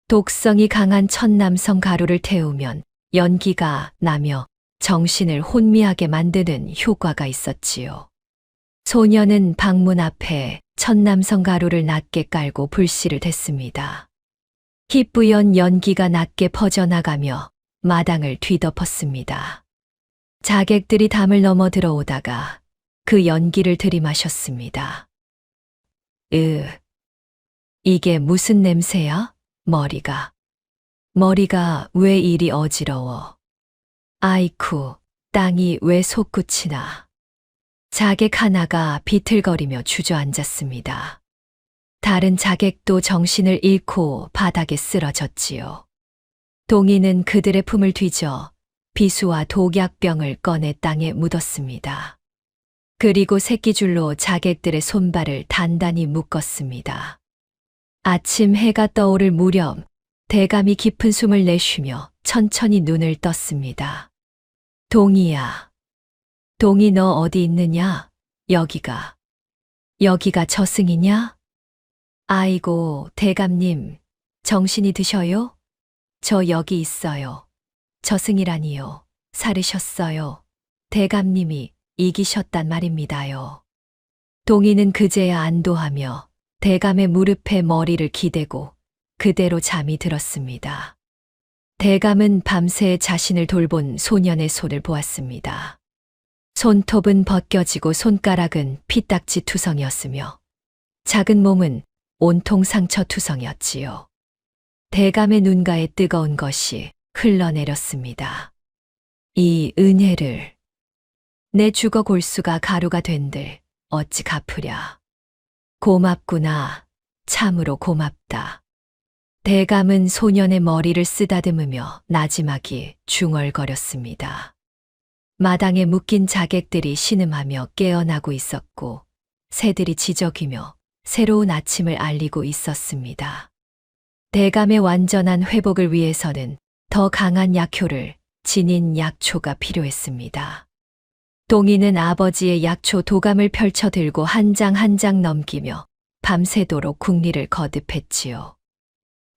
독성이 강한 천남성 가루를 태우면 연기가 나며 정신을 혼미하게 만드는 효과가 있었지요. 소녀는 방문 앞에 천남성 가루를 낮게 깔고 불씨를 댔습니다. 희뿌연 연기가 낮게 퍼져나가며 마당을 뒤덮었습니다. 자객들이 담을 넘어 들어오다가 그 연기를 들이마셨습니다. 이게 무슨 냄새야? 머리가 왜 이리 어지러워? 아이쿠, 땅이 왜 솟구치나? 자객 하나가 비틀거리며 주저앉았습니다. 다른 자객도 정신을 잃고 바닥에 쓰러졌지요. 동희는 그들의 품을 뒤져 비수와 독약병을 꺼내 땅에 묻었습니다. 그리고 새끼줄로 자객들의 손발을 단단히 묶었습니다. 아침 해가 떠오를 무렵 대감이 깊은 숨을 내쉬며 천천히 눈을 떴습니다. 동희야. 동희 너 어디 있느냐? 여기가 저승이냐? 아이고, 대감님, 정신이 드셔요? 저 여기 있어요. 저승이라니요. 살으셨어요. 대감님이 이기셨단 말입니다요. 동희는 그제야 안도하며 대감의 무릎에 머리를 기대고 그대로 잠이 들었습니다. 대감은 밤새 자신을 돌본 소년의 손을 보았습니다. 손톱은 벗겨지고 손가락은 피딱지 투성이었으며 작은 몸은 온통 상처 투성이었지요. 대감의 눈가에 뜨거운 것이 흘러내렸습니다. 이 은혜를 내 죽어 골수가 가루가 된들 어찌 갚으랴. 고맙구나. 참으로 고맙다. 대감은 소년의 머리를 쓰다듬으며 나지막이 중얼거렸습니다. 마당에 묶인 자객들이 신음하며 깨어나고 있었고 새들이 지저귀며 새로운 아침을 알리고 있었습니다. 대감의 완전한 회복을 위해서는 더 강한 약효를 지닌 약초가 필요했습니다. 동희는 아버지의 약초 도감을 펼쳐 들고 한 장 한 장 넘기며 밤새도록 궁리를 거듭했지요.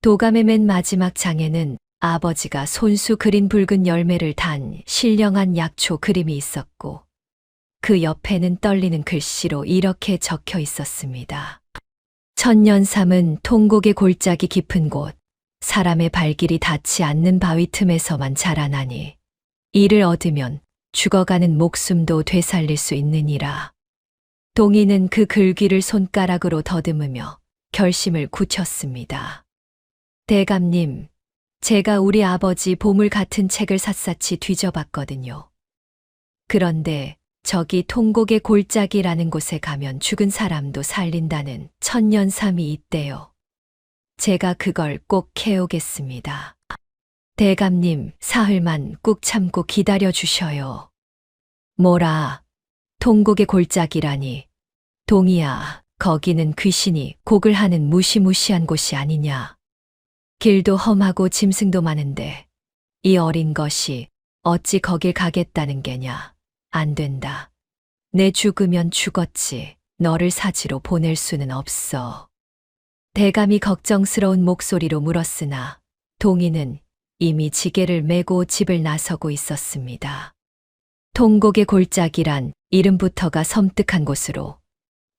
도감의 맨 마지막 장에는 아버지가 손수 그린 붉은 열매를 단 신령한 약초 그림이 있었고 그 옆에는 떨리는 글씨로 이렇게 적혀 있었습니다. 천년삼은 통곡의 골짜기 깊은 곳, 사람의 발길이 닿지 않는 바위 틈에서만 자라나니 이를 얻으면 죽어가는 목숨도 되살릴 수 있느니라. 동희는 그 글귀를 손가락으로 더듬으며 결심을 굳혔습니다. 대감님, 제가 우리 아버지 보물 같은 책을 샅샅이 뒤져봤거든요. 그런데 저기 통곡의 골짜기라는 곳에 가면 죽은 사람도 살린다는 천년삼이 있대요. 제가 그걸 꼭 해오겠습니다. 대감님, 사흘만 꾹 참고 기다려 주셔요. 뭐라, 통곡의 골짜기라니. 동희야, 거기는 귀신이 곡을 하는 무시무시한 곳이 아니냐. 길도 험하고 짐승도 많은데 이 어린 것이 어찌 거길 가겠다는 게냐. 안 된다. 내 죽으면 죽었지. 너를 사지로 보낼 수는 없어. 대감이 걱정스러운 목소리로 물었으나 동희는 이미 지게를 메고 집을 나서고 있었습니다. 통곡의 골짜기란 이름부터가 섬뜩한 곳으로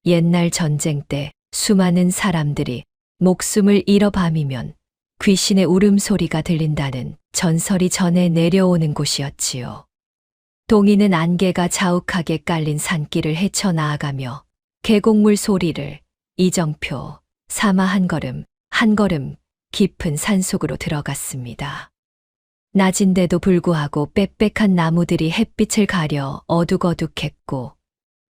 옛날 전쟁 때 수많은 사람들이 목숨을 잃어 밤이면 귀신의 울음소리가 들린다는 전설이 전해 내려오는 곳이었지요. 동희는 안개가 자욱하게 깔린 산길을 헤쳐 나아가며 계곡물 소리를 이정표 삼아 한 걸음 한 걸음 깊은 산속으로 들어갔습니다. 낮인데도 불구하고 빽빽한 나무들이 햇빛을 가려 어둑어둑했고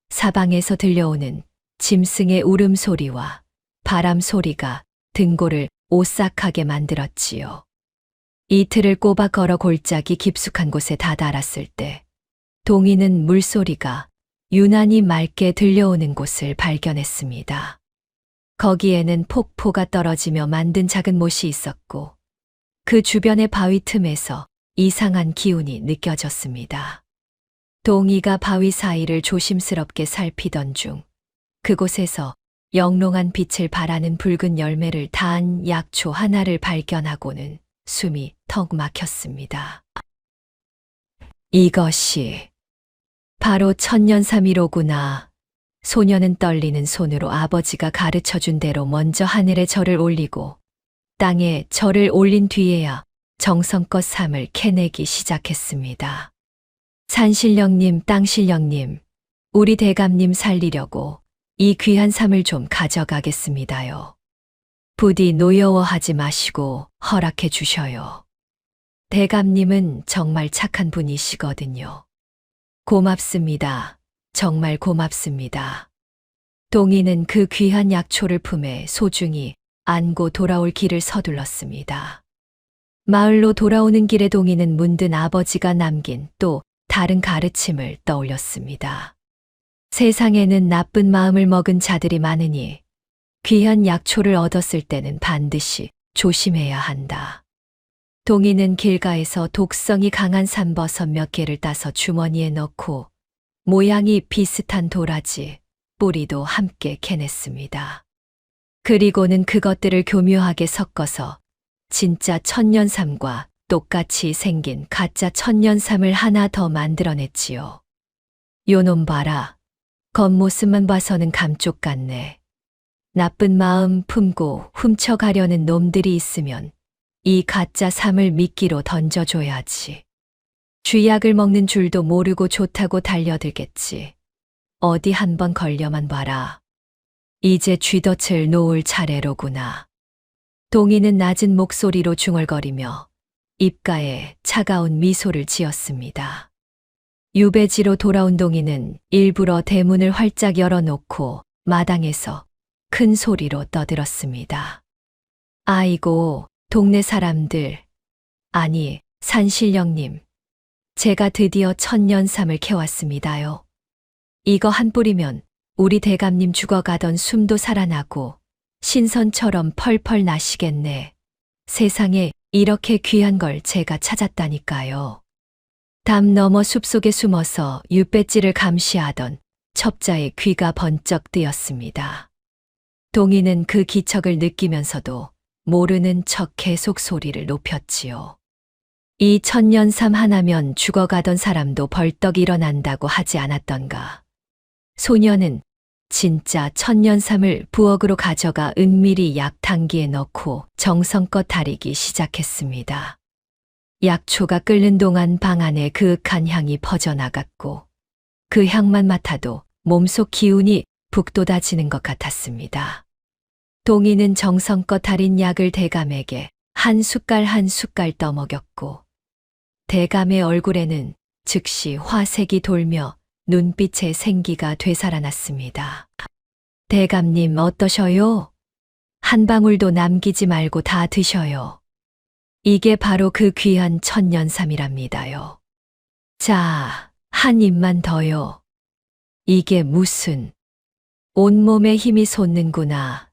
사방에서 들려오는 짐승의 울음소리와 바람소리가 등골을 오싹하게 만들었지요. 이틀을 꼬박 걸어 골짜기 깊숙한 곳에 다다랐을 때 동이는 물소리가 유난히 맑게 들려오는 곳을 발견했습니다. 거기에는 폭포가 떨어지며 만든 작은 못이 있었고 그 주변의 바위 틈에서 이상한 기운이 느껴졌습니다. 동이가 바위 사이를 조심스럽게 살피던 중 그곳에서 영롱한 빛을 발하는 붉은 열매를 단 약초 하나를 발견하고는 숨이 턱 막혔습니다. 이것이 바로 천년삼일오구나. 소녀는 떨리는 손으로 아버지가 가르쳐준 대로 먼저 하늘에 절을 올리고 땅에 절을 올린 뒤에야 정성껏 삶을 캐내기 시작했습니다. 산신령님, 땅신령님, 우리 대감님 살리려고 이 귀한 삶을 좀 가져가겠습니다요. 부디 노여워하지 마시고 허락해 주셔요. 대감님은 정말 착한 분이시거든요. 고맙습니다. 정말 고맙습니다. 동이는 그 귀한 약초를 품에 소중히 안고 돌아올 길을 서둘렀습니다. 마을로 돌아오는 길에 동이는 문득 아버지가 남긴 또 다른 가르침을 떠올렸습니다. 세상에는 나쁜 마음을 먹은 자들이 많으니 귀한 약초를 얻었을 때는 반드시 조심해야 한다. 동이는 길가에서 독성이 강한 산버섯 몇 개를 따서 주머니에 넣고 모양이 비슷한 도라지, 뿌리도 함께 캐냈습니다. 그리고는 그것들을 교묘하게 섞어서 진짜 천년삼과 똑같이 생긴 가짜 천년삼을 하나 더 만들어냈지요. 요놈 봐라. 겉모습만 봐서는 감쪽 같네. 나쁜 마음 품고 훔쳐가려는 놈들이 있으면 이 가짜 삼을 미끼로 던져줘야지. 쥐약을 먹는 줄도 모르고 좋다고 달려들겠지. 어디 한번 걸려만 봐라. 이제 쥐덫을 놓을 차례로구나. 동이는 낮은 목소리로 중얼거리며 입가에 차가운 미소를 지었습니다. 유배지로 돌아온 동이는 일부러 대문을 활짝 열어놓고 마당에서 큰 소리로 떠들었습니다. 아이고, 동네 사람들, 아니, 산신령님, 제가 드디어 천년삼을 캐왔습니다요. 이거 한 뿌리면 우리 대감님 죽어가던 숨도 살아나고 신선처럼 펄펄 나시겠네. 세상에 이렇게 귀한 걸 제가 찾았다니까요. 담 너머 숲속에 숨어서 윷배지를 감시하던 첩자의 귀가 번쩍 뜨였습니다. 동이는 그 기척을 느끼면서도 모르는 척 계속 소리를 높였지요. 이 천년삼 하나면 죽어가던 사람도 벌떡 일어난다고 하지 않았던가. 소녀는 진짜 천년삼을 부엌으로 가져가 은밀히 약탕기에 넣고 정성껏 다리기 시작했습니다. 약초가 끓는 동안 방 안에 그윽한 향이 퍼져나갔고 그 향만 맡아도 몸속 기운이 북돋아지는 것 같았습니다. 동이는 정성껏 달인 약을 대감에게 한 숟갈 한 숟갈 떠먹였고 대감의 얼굴에는 즉시 화색이 돌며 눈빛에 생기가 되살아났습니다. 대감님 어떠셔요? 한 방울도 남기지 말고 다 드셔요. 이게 바로 그 귀한 천년삼이랍니다요. 자, 한 입만 더요. 이게 무슨 온몸에 힘이 솟는구나.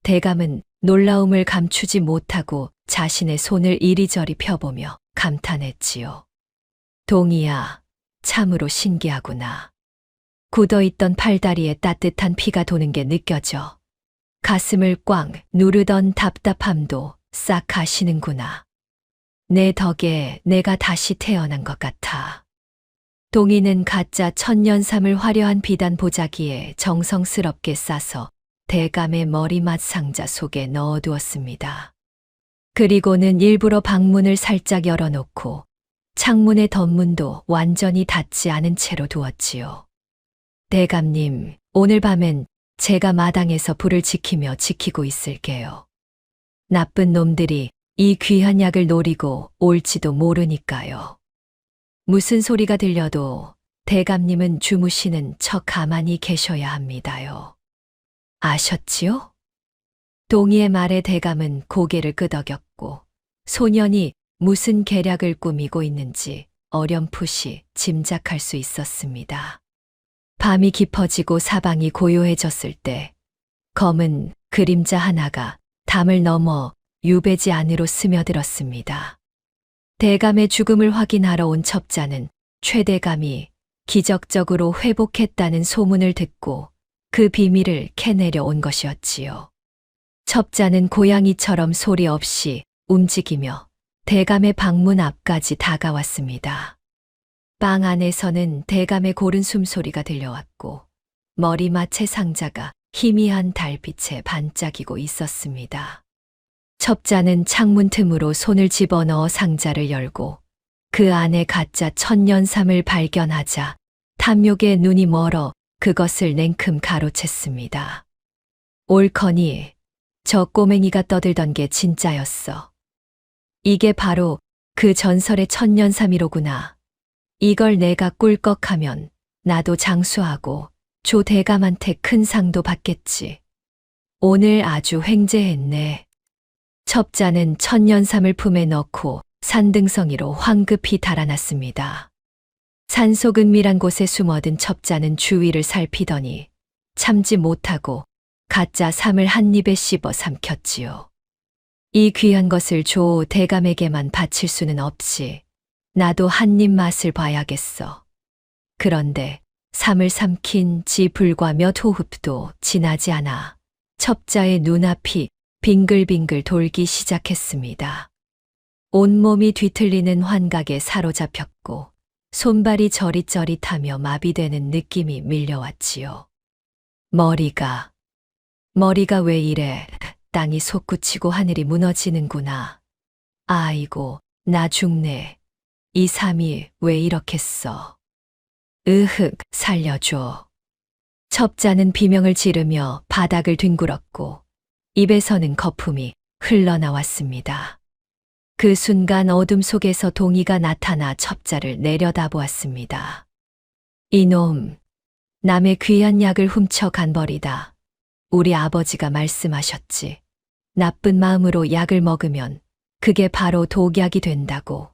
대감은 놀라움을 감추지 못하고 자신의 손을 이리저리 펴보며 감탄했지요. 동이야, 참으로 신기하구나. 굳어있던 팔다리에 따뜻한 피가 도는 게 느껴져. 가슴을 꽉 누르던 답답함도 싹 가시는구나. 내 덕에 내가 다시 태어난 것 같아. 동이는 가짜 천년삼을 화려한 비단 보자기에 정성스럽게 싸서 대감의 머리맡 상자 속에 넣어두었습니다. 그리고는 일부러 방문을 살짝 열어놓고 창문의 덧문도 완전히 닫지 않은 채로 두었지요. 대감님, 오늘 밤엔 제가 마당에서 불을 지키며 지키고 있을게요. 나쁜 놈들이 이 귀한 약을 노리고 올지도 모르니까요. 무슨 소리가 들려도 대감님은 주무시는 척 가만히 계셔야 합니다요. 아셨지요? 동희의 말에 대감은 고개를 끄덕였고 소년이 무슨 계략을 꾸미고 있는지 어렴풋이 짐작할 수 있었습니다. 밤이 깊어지고 사방이 고요해졌을 때 검은 그림자 하나가 담을 넘어 유배지 안으로 스며들었습니다. 대감의 죽음을 확인하러 온 첩자는 최대감이 기적적으로 회복했다는 소문을 듣고 그 비밀을 캐내려 온 것이었지요. 첩자는 고양이처럼 소리 없이 움직이며 대감의 방문 앞까지 다가왔습니다. 방 안에서는 대감의 고른 숨소리가 들려왔고 머리맡의 상자가 희미한 달빛에 반짝이고 있었습니다. 첩자는 창문 틈으로 손을 집어넣어 상자를 열고 그 안에 가짜 천년삼을 발견하자 탐욕에 눈이 멀어 그것을 냉큼 가로챘습니다. 옳거니 저 꼬맹이가 떠들던 게 진짜였어. 이게 바로 그 전설의 천년삼이로구나. 이걸 내가 꿀꺽하면 나도 장수하고 조 대감한테 큰 상도 받겠지. 오늘 아주 횡재했네. 첩자는 천년삼을 품에 넣고 산등성이로 황급히 달아났습니다. 산속 은밀한 곳에 숨어든 첩자는 주위를 살피더니 참지 못하고 가짜 삼을 한 입에 씹어 삼켰지요. 이 귀한 것을 조 대감에게만 바칠 수는 없이 나도 한 입 맛을 봐야겠어. 그런데 삼을 삼킨 지 불과 몇 호흡도 지나지 않아 첩자의 눈앞이 빙글빙글 돌기 시작했습니다. 온몸이 뒤틀리는 환각에 사로잡혔고 손발이 저릿저릿하며 마비되는 느낌이 밀려왔지요. 머리가 왜 이래? 땅이 솟구치고 하늘이 무너지는구나. 아이고, 나 죽네. 이 삼이 왜 이렇겠어? 으흑, 살려줘. 첩자는 비명을 지르며 바닥을 뒹굴었고 입에서는 거품이 흘러나왔습니다. 그 순간 어둠 속에서 동희가 나타나 첩자를 내려다보았습니다. 이놈, 남의 귀한 약을 훔쳐간 벌이다. 우리 아버지가 말씀하셨지. 나쁜 마음으로 약을 먹으면 그게 바로 독약이 된다고.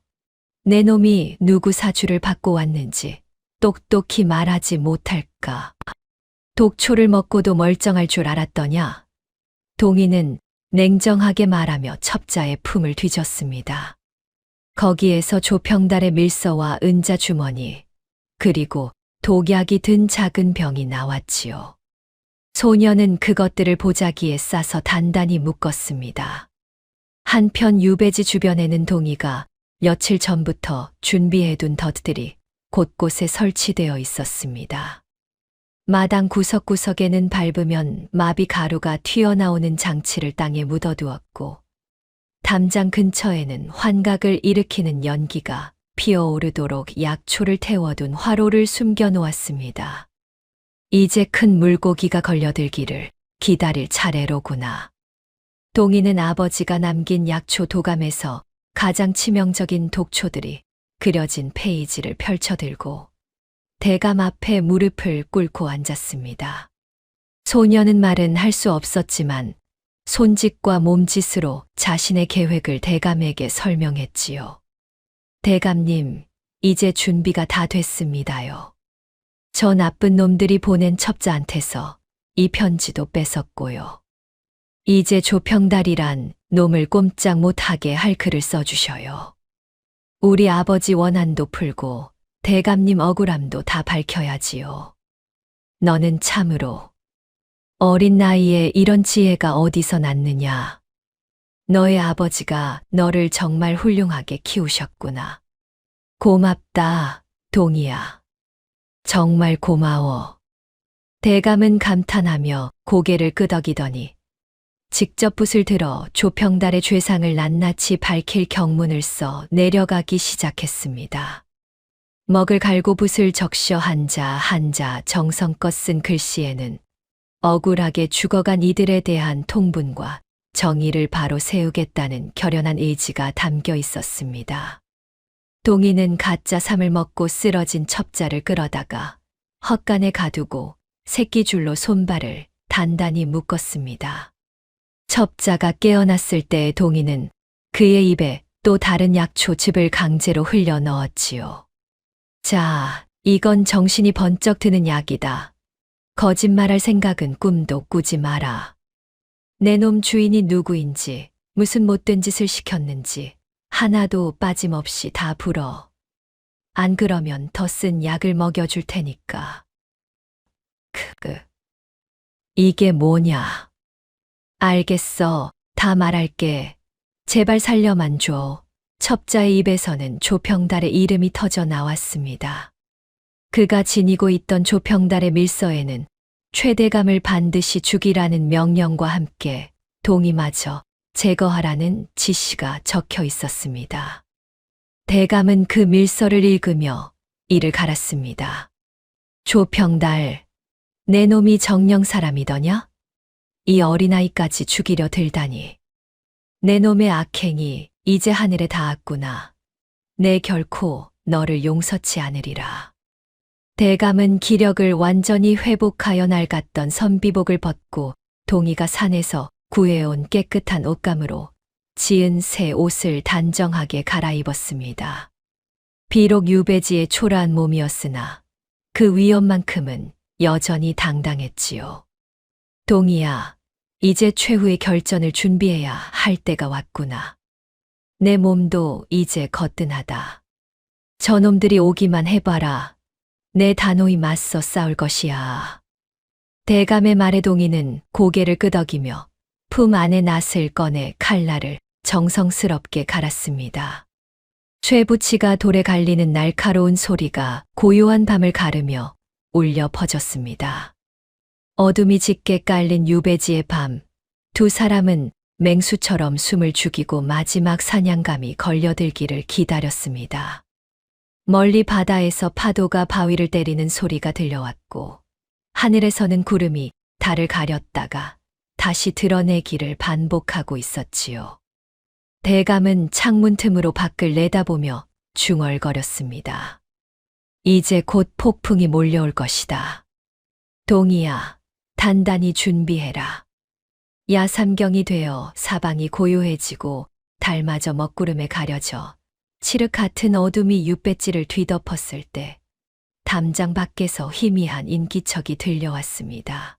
내 놈이 누구 사주를 받고 왔는지 똑똑히 말하지 못할까. 독초를 먹고도 멀쩡할 줄 알았더냐. 동희는 냉정하게 말하며 첩자의 품을 뒤졌습니다. 거기에서 조평달의 밀서와 은자 주머니, 그리고 독약이 든 작은 병이 나왔지요. 소녀는 그것들을 보자기에 싸서 단단히 묶었습니다. 한편 유배지 주변에는 동희가 며칠 전부터 준비해둔 덫들이 곳곳에 설치되어 있었습니다. 마당 구석구석에는 밟으면 마비 가루가 튀어나오는 장치를 땅에 묻어두었고 담장 근처에는 환각을 일으키는 연기가 피어오르도록 약초를 태워둔 화로를 숨겨놓았습니다. 이제 큰 물고기가 걸려들기를 기다릴 차례로구나. 동희는 아버지가 남긴 약초 도감에서 가장 치명적인 독초들이 그려진 페이지를 펼쳐들고 대감 앞에 무릎을 꿇고 앉았습니다. 소녀는 말은 할 수 없었지만 손짓과 몸짓으로 자신의 계획을 대감에게 설명했지요. 대감님, 이제 준비가 다 됐습니다요. 저 나쁜 놈들이 보낸 첩자한테서 이 편지도 뺏었고요. 이제 조평달이란 놈을 꼼짝 못하게 할 글을 써주셔요. 우리 아버지 원한도 풀고 대감님 억울함도 다 밝혀야지요. 너는 참으로 어린 나이에 이런 지혜가 어디서 났느냐. 너의 아버지가 너를 정말 훌륭하게 키우셨구나. 고맙다, 동희야. 정말 고마워. 대감은 감탄하며 고개를 끄덕이더니 직접 붓을 들어 조평달의 죄상을 낱낱이 밝힐 경문을 써 내려가기 시작했습니다. 먹을 갈고 붓을 적셔 한자 정성껏 쓴 글씨에는 억울하게 죽어간 이들에 대한 통분과 정의를 바로 세우겠다는 결연한 의지가 담겨 있었습니다. 동이는 가짜 삼을 먹고 쓰러진 첩자를 끌어다가 헛간에 가두고 새끼줄로 손발을 단단히 묶었습니다. 첩자가 깨어났을 때 동이는 그의 입에 또 다른 약초즙을 강제로 흘려 넣었지요. 자, 이건 정신이 번쩍 드는 약이다. 거짓말할 생각은 꿈도 꾸지 마라. 내 놈 주인이 누구인지, 무슨 못된 짓을 시켰는지 하나도 빠짐없이 다 불어. 안 그러면 더 쓴 약을 먹여줄 테니까. 이게 뭐냐? 알겠어. 다 말할게. 제발 살려만 줘. 첩자의 입에서는 조평달의 이름이 터져 나왔습니다. 그가 지니고 있던 조평달의 밀서에는 최대감을 반드시 죽이라는 명령과 함께 동이마저 제거하라는 지시가 적혀 있었습니다. 대감은 그 밀서를 읽으며 이를 갈았습니다. 조평달, 내 놈이 정령 사람이더냐? 이 어린아이까지 죽이려 들다니. 내 놈의 악행이 이제 하늘에 닿았구나. 내 결코 너를 용서치 않으리라. 대감은 기력을 완전히 회복하여 낡았던 선비복을 벗고 동이가 산에서 구해온 깨끗한 옷감으로 지은 새 옷을 단정하게 갈아입었습니다. 비록 유배지의 초라한 몸이었으나 그 위험만큼은 여전히 당당했지요. 동이야, 이제 최후의 결전을 준비해야 할 때가 왔구나. 내 몸도 이제 거뜬하다. 저놈들이 오기만 해봐라. 내 단호히 맞서 싸울 것이야. 대감의 말에 동이는 고개를 끄덕이며 품 안에 낫을 꺼내 칼날을 정성스럽게 갈았습니다. 쇠붙이가 돌에 갈리는 날카로운 소리가 고요한 밤을 가르며 울려 퍼졌습니다. 어둠이 짙게 깔린 유배지의 밤, 두 사람은 맹수처럼 숨을 죽이고 마지막 사냥감이 걸려들기를 기다렸습니다. 멀리 바다에서 파도가 바위를 때리는 소리가 들려왔고 하늘에서는 구름이 달을 가렸다가 다시 드러내기를 반복하고 있었지요. 대감은 창문 틈으로 밖을 내다보며 중얼거렸습니다. 이제 곧 폭풍이 몰려올 것이다. 동이야, 단단히 준비해라. 야삼경이 되어 사방이 고요해지고 달마저 먹구름에 가려져 칠흑 같은 어둠이 육배지를 뒤덮었을 때 담장 밖에서 희미한 인기척이 들려왔습니다.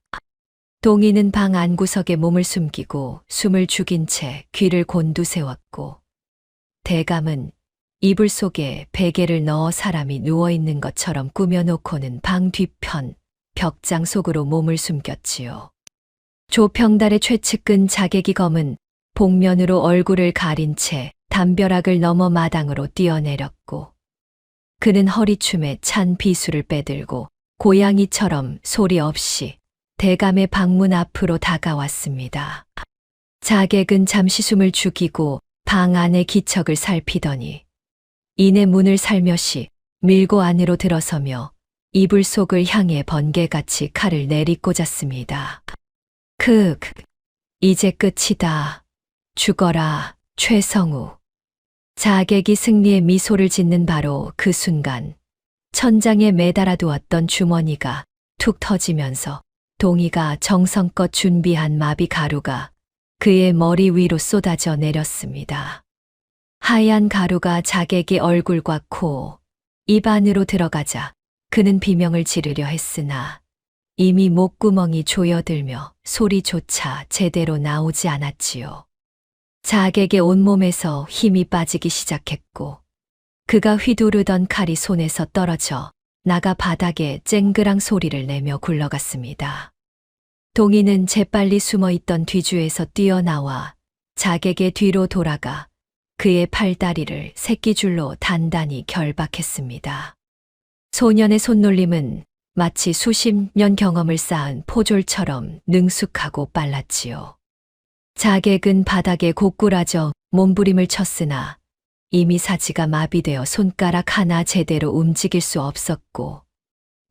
동이는 방 안구석에 몸을 숨기고 숨을 죽인 채 귀를 곤두세웠고 대감은 이불 속에 베개를 넣어 사람이 누워있는 것처럼 꾸며놓고는 방 뒤편 벽장 속으로 몸을 숨겼지요. 조평달의 최측근 자객이 검은 복면으로 얼굴을 가린 채 담벼락을 넘어 마당으로 뛰어내렸고 그는 허리춤에 찬 비수를 빼들고 고양이처럼 소리 없이 대감의 방문 앞으로 다가왔습니다. 자객은 잠시 숨을 죽이고 방 안의 기척을 살피더니 이내 문을 살며시 밀고 안으로 들어서며 이불 속을 향해 번개같이 칼을 내리꽂았습니다. 이제 끝이다. 죽어라, 최성우. 자객이 승리의 미소를 짓는 바로 그 순간 천장에 매달아 두었던 주머니가 툭 터지면서 동이가 정성껏 준비한 마비 가루가 그의 머리 위로 쏟아져 내렸습니다. 하얀 가루가 자객의 얼굴과 코, 입 안으로 들어가자 그는 비명을 지르려 했으나 이미 목구멍이 조여들며 소리조차 제대로 나오지 않았지요. 자객의 온몸에서 힘이 빠지기 시작했고 그가 휘두르던 칼이 손에서 떨어져 나가 바닥에 쨍그랑 소리를 내며 굴러갔습니다. 동이는 재빨리 숨어있던 뒤주에서 뛰어나와 자객의 뒤로 돌아가 그의 팔다리를 새끼줄로 단단히 결박했습니다. 소년의 손놀림은 마치 수십 년 경험을 쌓은 포졸처럼 능숙하고 빨랐지요. 자객은 바닥에 고꾸라져 몸부림을 쳤으나 이미 사지가 마비되어 손가락 하나 제대로 움직일 수 없었고,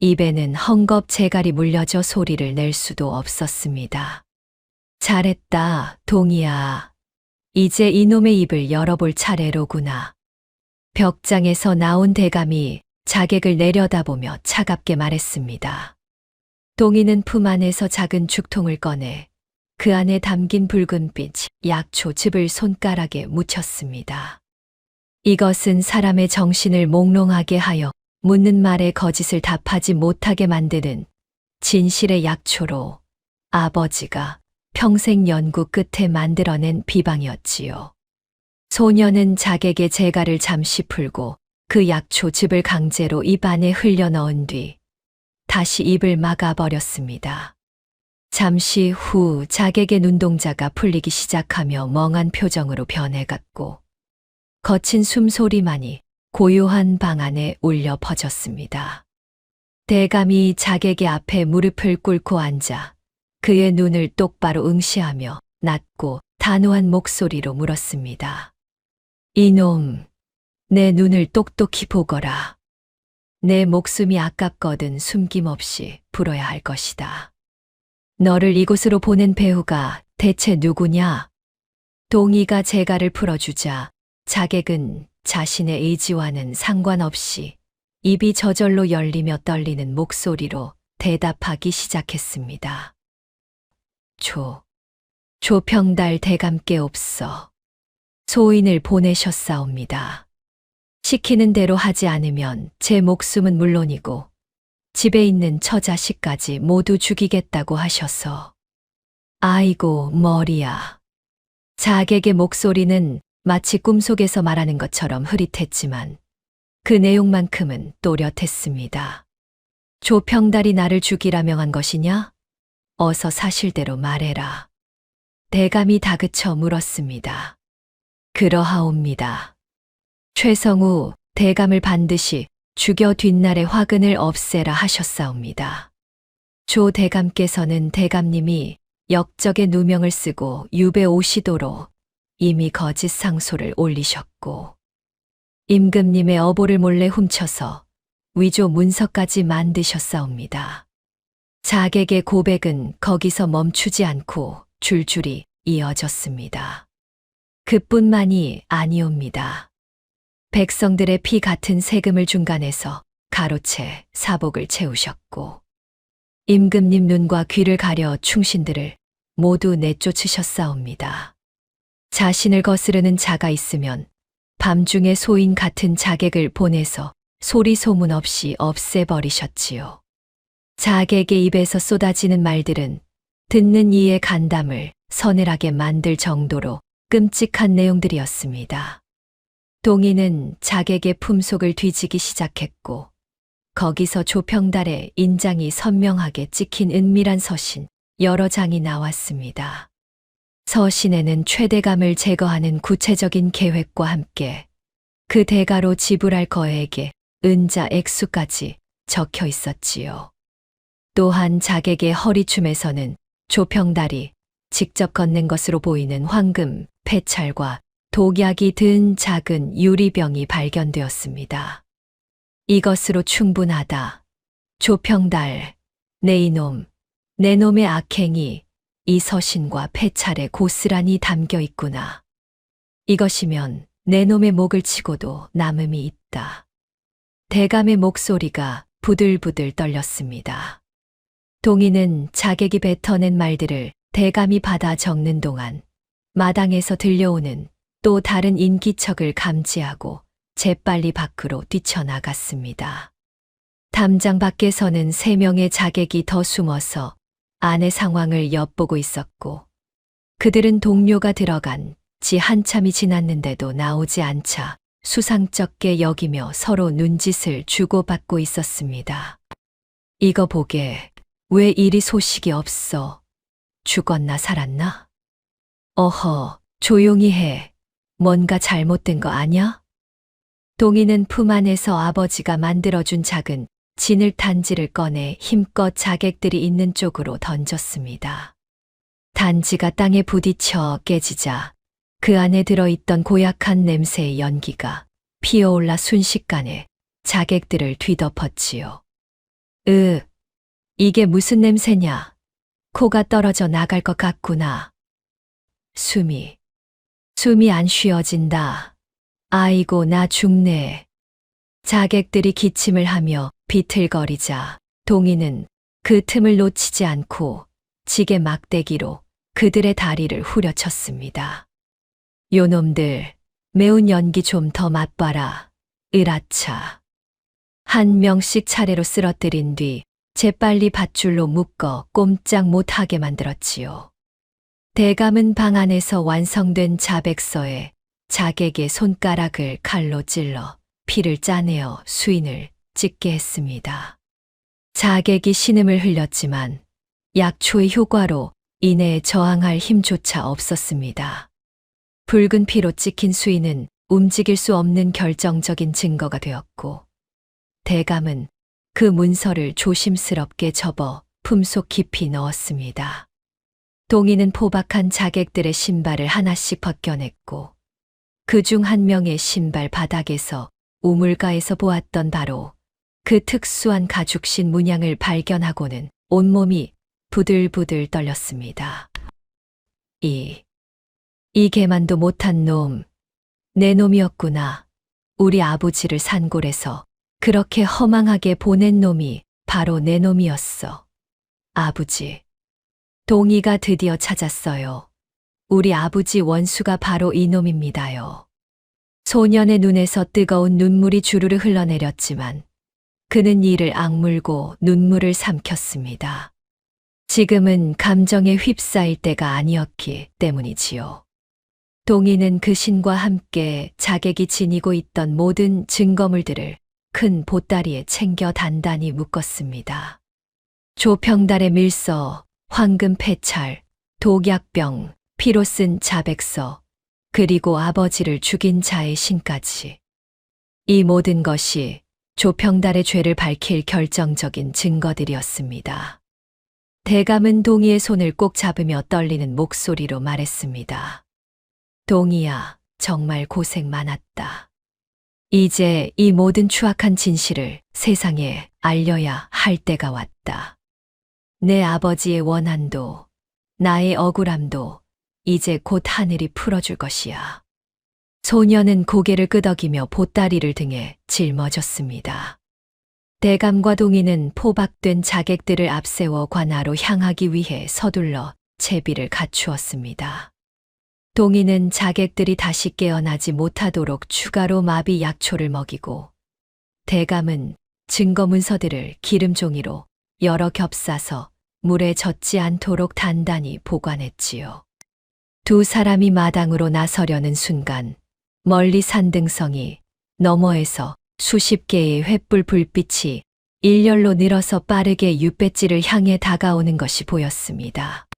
입에는 헝겊 재갈이 물려져 소리를 낼 수도 없었습니다. 잘했다, 동이야. 이제 이놈의 입을 열어볼 차례로구나. 벽장에서 나온 대감이 자객을 내려다보며 차갑게 말했습니다. 동이는 품 안에서 작은 죽통을 꺼내 그 안에 담긴 붉은빛 약초즙을 손가락에 묻혔습니다. 이것은 사람의 정신을 몽롱하게 하여 묻는 말에 거짓을 답하지 못하게 만드는 진실의 약초로 아버지가 평생 연구 끝에 만들어낸 비방이었지요. 소녀는 자객의 재갈을 잠시 풀고 그 약초즙을 강제로 입 안에 흘려 넣은 뒤 다시 입을 막아버렸습니다. 잠시 후 자객의 눈동자가 풀리기 시작하며 멍한 표정으로 변해갔고 거친 숨소리만이 고요한 방 안에 울려 퍼졌습니다. 대감이 자객의 앞에 무릎을 꿇고 앉아 그의 눈을 똑바로 응시하며 낮고 단호한 목소리로 물었습니다. 이놈, 내 눈을 똑똑히 보거라. 내 목숨이 아깝거든 숨김없이 불어야 할 것이다. 너를 이곳으로 보낸 배우가 대체 누구냐? 동이가 재갈을 풀어주자 자객은 자신의 의지와는 상관없이 입이 저절로 열리며 떨리는 목소리로 대답하기 시작했습니다. 조평달 대감께 없어. 소인을 보내셨사옵니다. 시키는 대로 하지 않으면 제 목숨은 물론이고 집에 있는 처자식까지 모두 죽이겠다고 하셔서. 아이고 머리야. 자객의 목소리는 마치 꿈속에서 말하는 것처럼 흐릿했지만 그 내용만큼은 또렷했습니다. 조평달이 나를 죽이라 명한 것이냐? 어서 사실대로 말해라. 대감이 다그쳐 물었습니다. 그러하옵니다. 최성우 대감을 반드시 죽여 뒷날에 화근을 없애라 하셨사옵니다. 조 대감께서는 대감님이 역적의 누명을 쓰고 유배 오시도록 이미 거짓 상소를 올리셨고 임금님의 어보를 몰래 훔쳐서 위조 문서까지 만드셨사옵니다. 자객의 고백은 거기서 멈추지 않고 줄줄이 이어졌습니다. 그뿐만이 아니옵니다. 백성들의 피 같은 세금을 중간에서 가로채 사복을 채우셨고 임금님 눈과 귀를 가려 충신들을 모두 내쫓으셨사옵니다. 자신을 거스르는 자가 있으면 밤중에 소인 같은 자객을 보내서 소리 소문 없이 없애버리셨지요. 자객의 입에서 쏟아지는 말들은 듣는 이의 간담을 서늘하게 만들 정도로 끔찍한 내용들이었습니다. 동이는 자객의 품속을 뒤지기 시작했고 거기서 조평달의 인장이 선명하게 찍힌 은밀한 서신 여러 장이 나왔습니다. 서신에는 최대감을 제거하는 구체적인 계획과 함께 그 대가로 지불할 거액의 은자 액수까지 적혀 있었지요. 또한 자객의 허리춤에서는 조평달이 직접 건넨 것으로 보이는 황금, 패찰과 독약이 든 작은 유리병이 발견되었습니다. 이것으로 충분하다. 조평달, 내 이놈, 내 놈의 악행이 이 서신과 패찰에 고스란히 담겨 있구나. 이것이면 내 놈의 목을 치고도 남음이 있다. 대감의 목소리가 부들부들 떨렸습니다. 동이는 자객이 뱉어낸 말들을 대감이 받아 적는 동안 마당에서 들려오는 또 다른 인기척을 감지하고 재빨리 밖으로 뛰쳐나갔습니다. 담장 밖에서는 3명의 자객이 더 숨어서 아내 상황을 엿보고 있었고 그들은 동료가 들어간 지 한참이 지났는데도 나오지 않자 수상쩍게 여기며 서로 눈짓을 주고받고 있었습니다. 이거 보게, 왜 이리 소식이 없어? 죽었나 살았나? 어허, 조용히 해. 뭔가 잘못된 거 아냐? 동이는 품 안에서 아버지가 만들어준 작은 진을 단지를 꺼내 힘껏 자객들이 있는 쪽으로 던졌습니다. 단지가 땅에 부딪혀 깨지자 그 안에 들어있던 고약한 냄새의 연기가 피어올라 순식간에 자객들을 뒤덮었지요. 이게 무슨 냄새냐? 코가 떨어져 나갈 것 같구나. 숨이 안 쉬어진다. 아이고, 나 죽네. 자객들이 기침을 하며 비틀거리자 동희는 그 틈을 놓치지 않고 지게 막대기로 그들의 다리를 후려쳤습니다. 요놈들, 매운 연기 좀 더 맛봐라. 으라차. 한 명씩 차례로 쓰러뜨린 뒤 재빨리 밧줄로 묶어 꼼짝 못하게 만들었지요. 대감은 방 안에서 완성된 자백서에 자객의 손가락을 칼로 찔러 피를 짜내어 수인을 찍게 했습니다. 자객이 신음을 흘렸지만 약초의 효과로 이내에 저항할 힘조차 없었습니다. 붉은 피로 찍힌 수인은 움직일 수 없는 결정적인 증거가 되었고, 대감은 그 문서를 조심스럽게 접어 품속 깊이 넣었습니다. 동희는 포박한 자객들의 신발을 하나씩 벗겨냈고, 그중 한 명의 신발 바닥에서 우물가에서 보았던 바로 그 특수한 가죽신 문양을 발견하고는 온몸이 부들부들 떨렸습니다. 이 개만도 못한 놈, 내 놈이었구나. 우리 아버지를 산골에서 그렇게 허망하게 보낸 놈이 바로 내 놈이었어. 아버지. 동희가 드디어 찾았어요. 우리 아버지 원수가 바로 이 놈입니다요. 소년의 눈에서 뜨거운 눈물이 주르르 흘러내렸지만 그는 이를 악물고 눈물을 삼켰습니다. 지금은 감정에 휩싸일 때가 아니었기 때문이지요. 동희는 그 신과 함께 자객이 지니고 있던 모든 증거물들을 큰 보따리에 챙겨 단단히 묶었습니다. 조평달의 밀서, 황금 패찰, 독약병, 피로 쓴 자백서, 그리고 아버지를 죽인 자의 신까지. 이 모든 것이 조평달의 죄를 밝힐 결정적인 증거들이었습니다. 대감은 동희의 손을 꼭 잡으며 떨리는 목소리로 말했습니다. 동희야, 정말 고생 많았다. 이제 이 모든 추악한 진실을 세상에 알려야 할 때가 왔다. 내 아버지의 원한도, 나의 억울함도 이제 곧 하늘이 풀어줄 것이야. 소녀는 고개를 끄덕이며 보따리를 등에 짊어졌습니다. 대감과 동희는 포박된 자객들을 앞세워 관하로 향하기 위해 서둘러 채비를 갖추었습니다. 동희는 자객들이 다시 깨어나지 못하도록 추가로 마비 약초를 먹이고, 대감은 증거 문서들을 기름종이로 여러 겹싸서 물에 젖지 않도록 단단히 보관했지요. 두 사람이 마당으로 나서려는 순간 멀리 산등성이 너머에서 수십 개의 횃불 불빛이 일렬로 늘어서 빠르게 윷배지를 향해 다가오는 것이 보였습니다.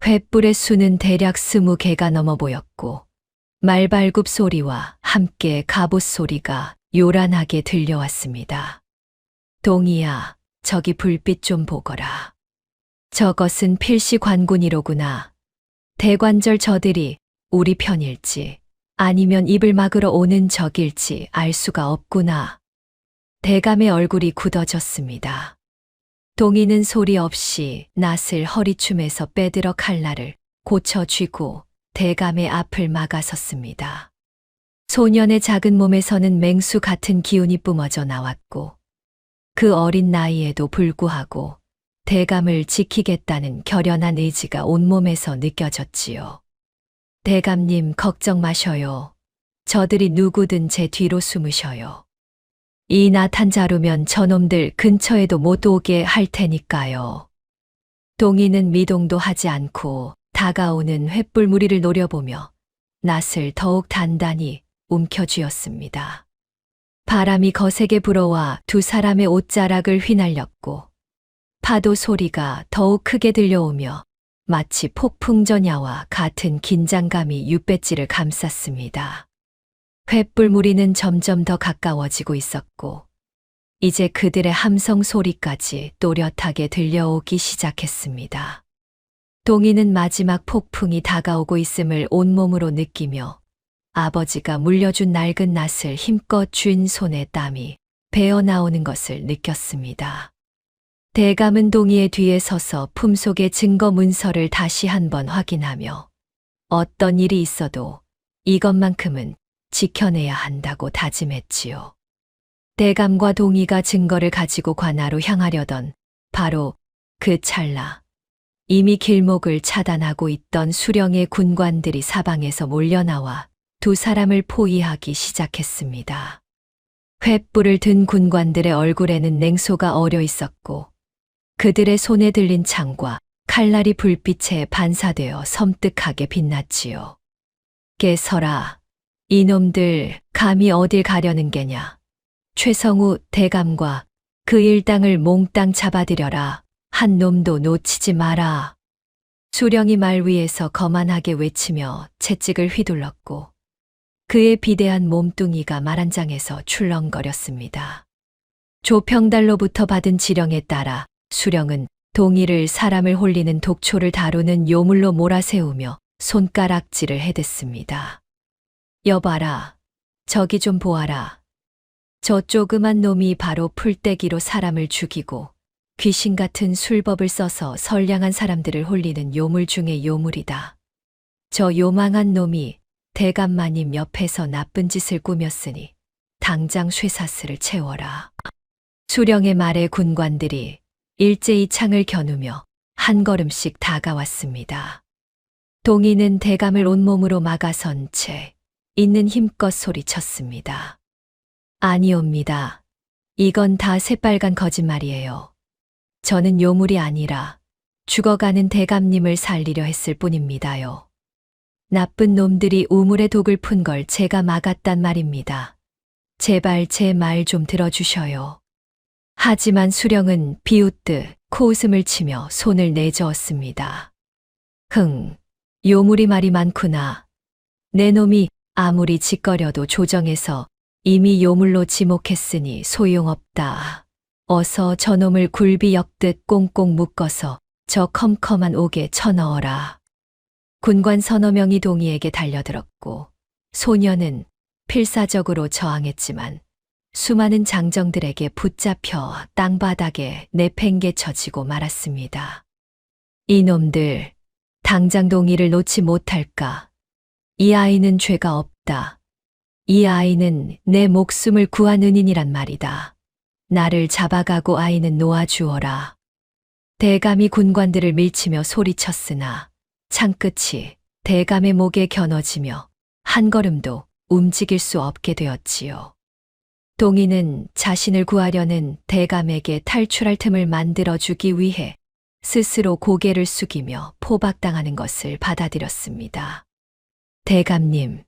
횃불의 수는 대략 20개가 넘어 보였고 말발굽 소리와 함께 갑옷 소리가 요란하게 들려왔습니다. 동희야, 저기 불빛 좀 보거라. 저것은 필시 관군이로구나. 대관절 저들이 우리 편일지 아니면 입을 막으러 오는 적일지 알 수가 없구나. 대감의 얼굴이 굳어졌습니다. 동희는 소리 없이 낫을 허리춤에서 빼들어 칼날을 고쳐 쥐고 대감의 앞을 막아섰습니다. 소년의 작은 몸에서는 맹수 같은 기운이 뿜어져 나왔고 그 어린 나이에도 불구하고 대감을 지키겠다는 결연한 의지가 온몸에서 느껴졌지요. 대감님, 걱정 마셔요. 저들이 누구든 제 뒤로 숨으셔요. 이 나탄 자루면 저놈들 근처에도 못 오게 할 테니까요. 동희는 미동도 하지 않고 다가오는 횃불 무리를 노려보며 낫을 더욱 단단히 움켜쥐었습니다. 바람이 거세게 불어와 두 사람의 옷자락을 휘날렸고 파도 소리가 더욱 크게 들려오며 마치 폭풍전야와 같은 긴장감이 윷배지를 감쌌습니다. 횃불 무리는 점점 더 가까워지고 있었고 이제 그들의 함성 소리까지 또렷하게 들려오기 시작했습니다. 동희는 마지막 폭풍이 다가오고 있음을 온몸으로 느끼며 아버지가 물려준 낡은 낫을 힘껏 쥔 손에 땀이 배어 나오는 것을 느꼈습니다. 대감은 동희의 뒤에 서서 품속의 증거 문서를 다시 한번 확인하며 어떤 일이 있어도 이것만큼은 지켜내야 한다고 다짐했지요. 대감과 동희가 증거를 가지고 관하로 향하려던 바로 그 찰나 이미 길목을 차단하고 있던 수령의 군관들이 사방에서 몰려나와 두 사람을 포위하기 시작했습니다. 횃불을 든 군관들의 얼굴에는 냉소가 어려 있었고 그들의 손에 들린 창과 칼날이 불빛에 반사되어 섬뜩하게 빛났지요. 깨서라. 이놈들 감히 어딜 가려는 게냐. 최성우 대감과 그 일당을 몽땅 잡아들여라. 한 놈도 놓치지 마라. 수령이 말 위에서 거만하게 외치며 채찍을 휘둘렀고 그의 비대한 몸뚱이가 말 한 장에서 출렁거렸습니다. 조평달로부터 받은 지령에 따라 수령은 동희를 사람을 홀리는 독초를 다루는 요물로 몰아세우며 손가락질을 해댔습니다. 여봐라. 저기 좀 보아라. 저 조그만 놈이 바로 풀떼기로 사람을 죽이고 귀신 같은 술법을 써서 선량한 사람들을 홀리는 요물 중의 요물이다. 저 요망한 놈이 대감마님 옆에서 나쁜 짓을 꾸몄으니 당장 쇠사슬을 채워라. 수령의 말에 군관들이 일제히 창을 겨누며 한 걸음씩 다가왔습니다. 동희는 대감을 온몸으로 막아선 채 있는 힘껏 소리쳤습니다. 아니옵니다. 이건 다 새빨간 거짓말이에요. 저는 요물이 아니라 죽어가는 대감님을 살리려 했을 뿐입니다요. 나쁜 놈들이 우물에 독을 푼 걸 제가 막았단 말입니다. 제발 제 말 좀 들어주셔요. 하지만 수령은 비웃듯 코웃음을 치며 손을 내저었습니다. 요물이 말이 많구나. 내 놈이 아무리 짓거려도 조정해서 이미 요물로 지목했으니 소용없다. 어서 저놈을 굴비 엮듯 꽁꽁 묶어서 저 컴컴한 옥에 쳐넣어라. 군관 서너 명이 동희에게 달려들었고 소녀는 필사적으로 저항했지만 수많은 장정들에게 붙잡혀 땅바닥에 내팽개쳐지고 말았습니다. 이놈들, 당장 동희를 놓지 못할까? 이 아이는 죄가 없다. 이 아이는 내 목숨을 구한 은인이란 말이다. 나를 잡아가고 아이는 놓아주어라. 대감이 군관들을 밀치며 소리쳤으나 창끝이 대감의 목에 겨눠지며 한 걸음도 움직일 수 없게 되었지요. 동희는 자신을 구하려는 대감에게 탈출할 틈을 만들어주기 위해 스스로 고개를 숙이며 포박당하는 것을 받아들였습니다. 대감님,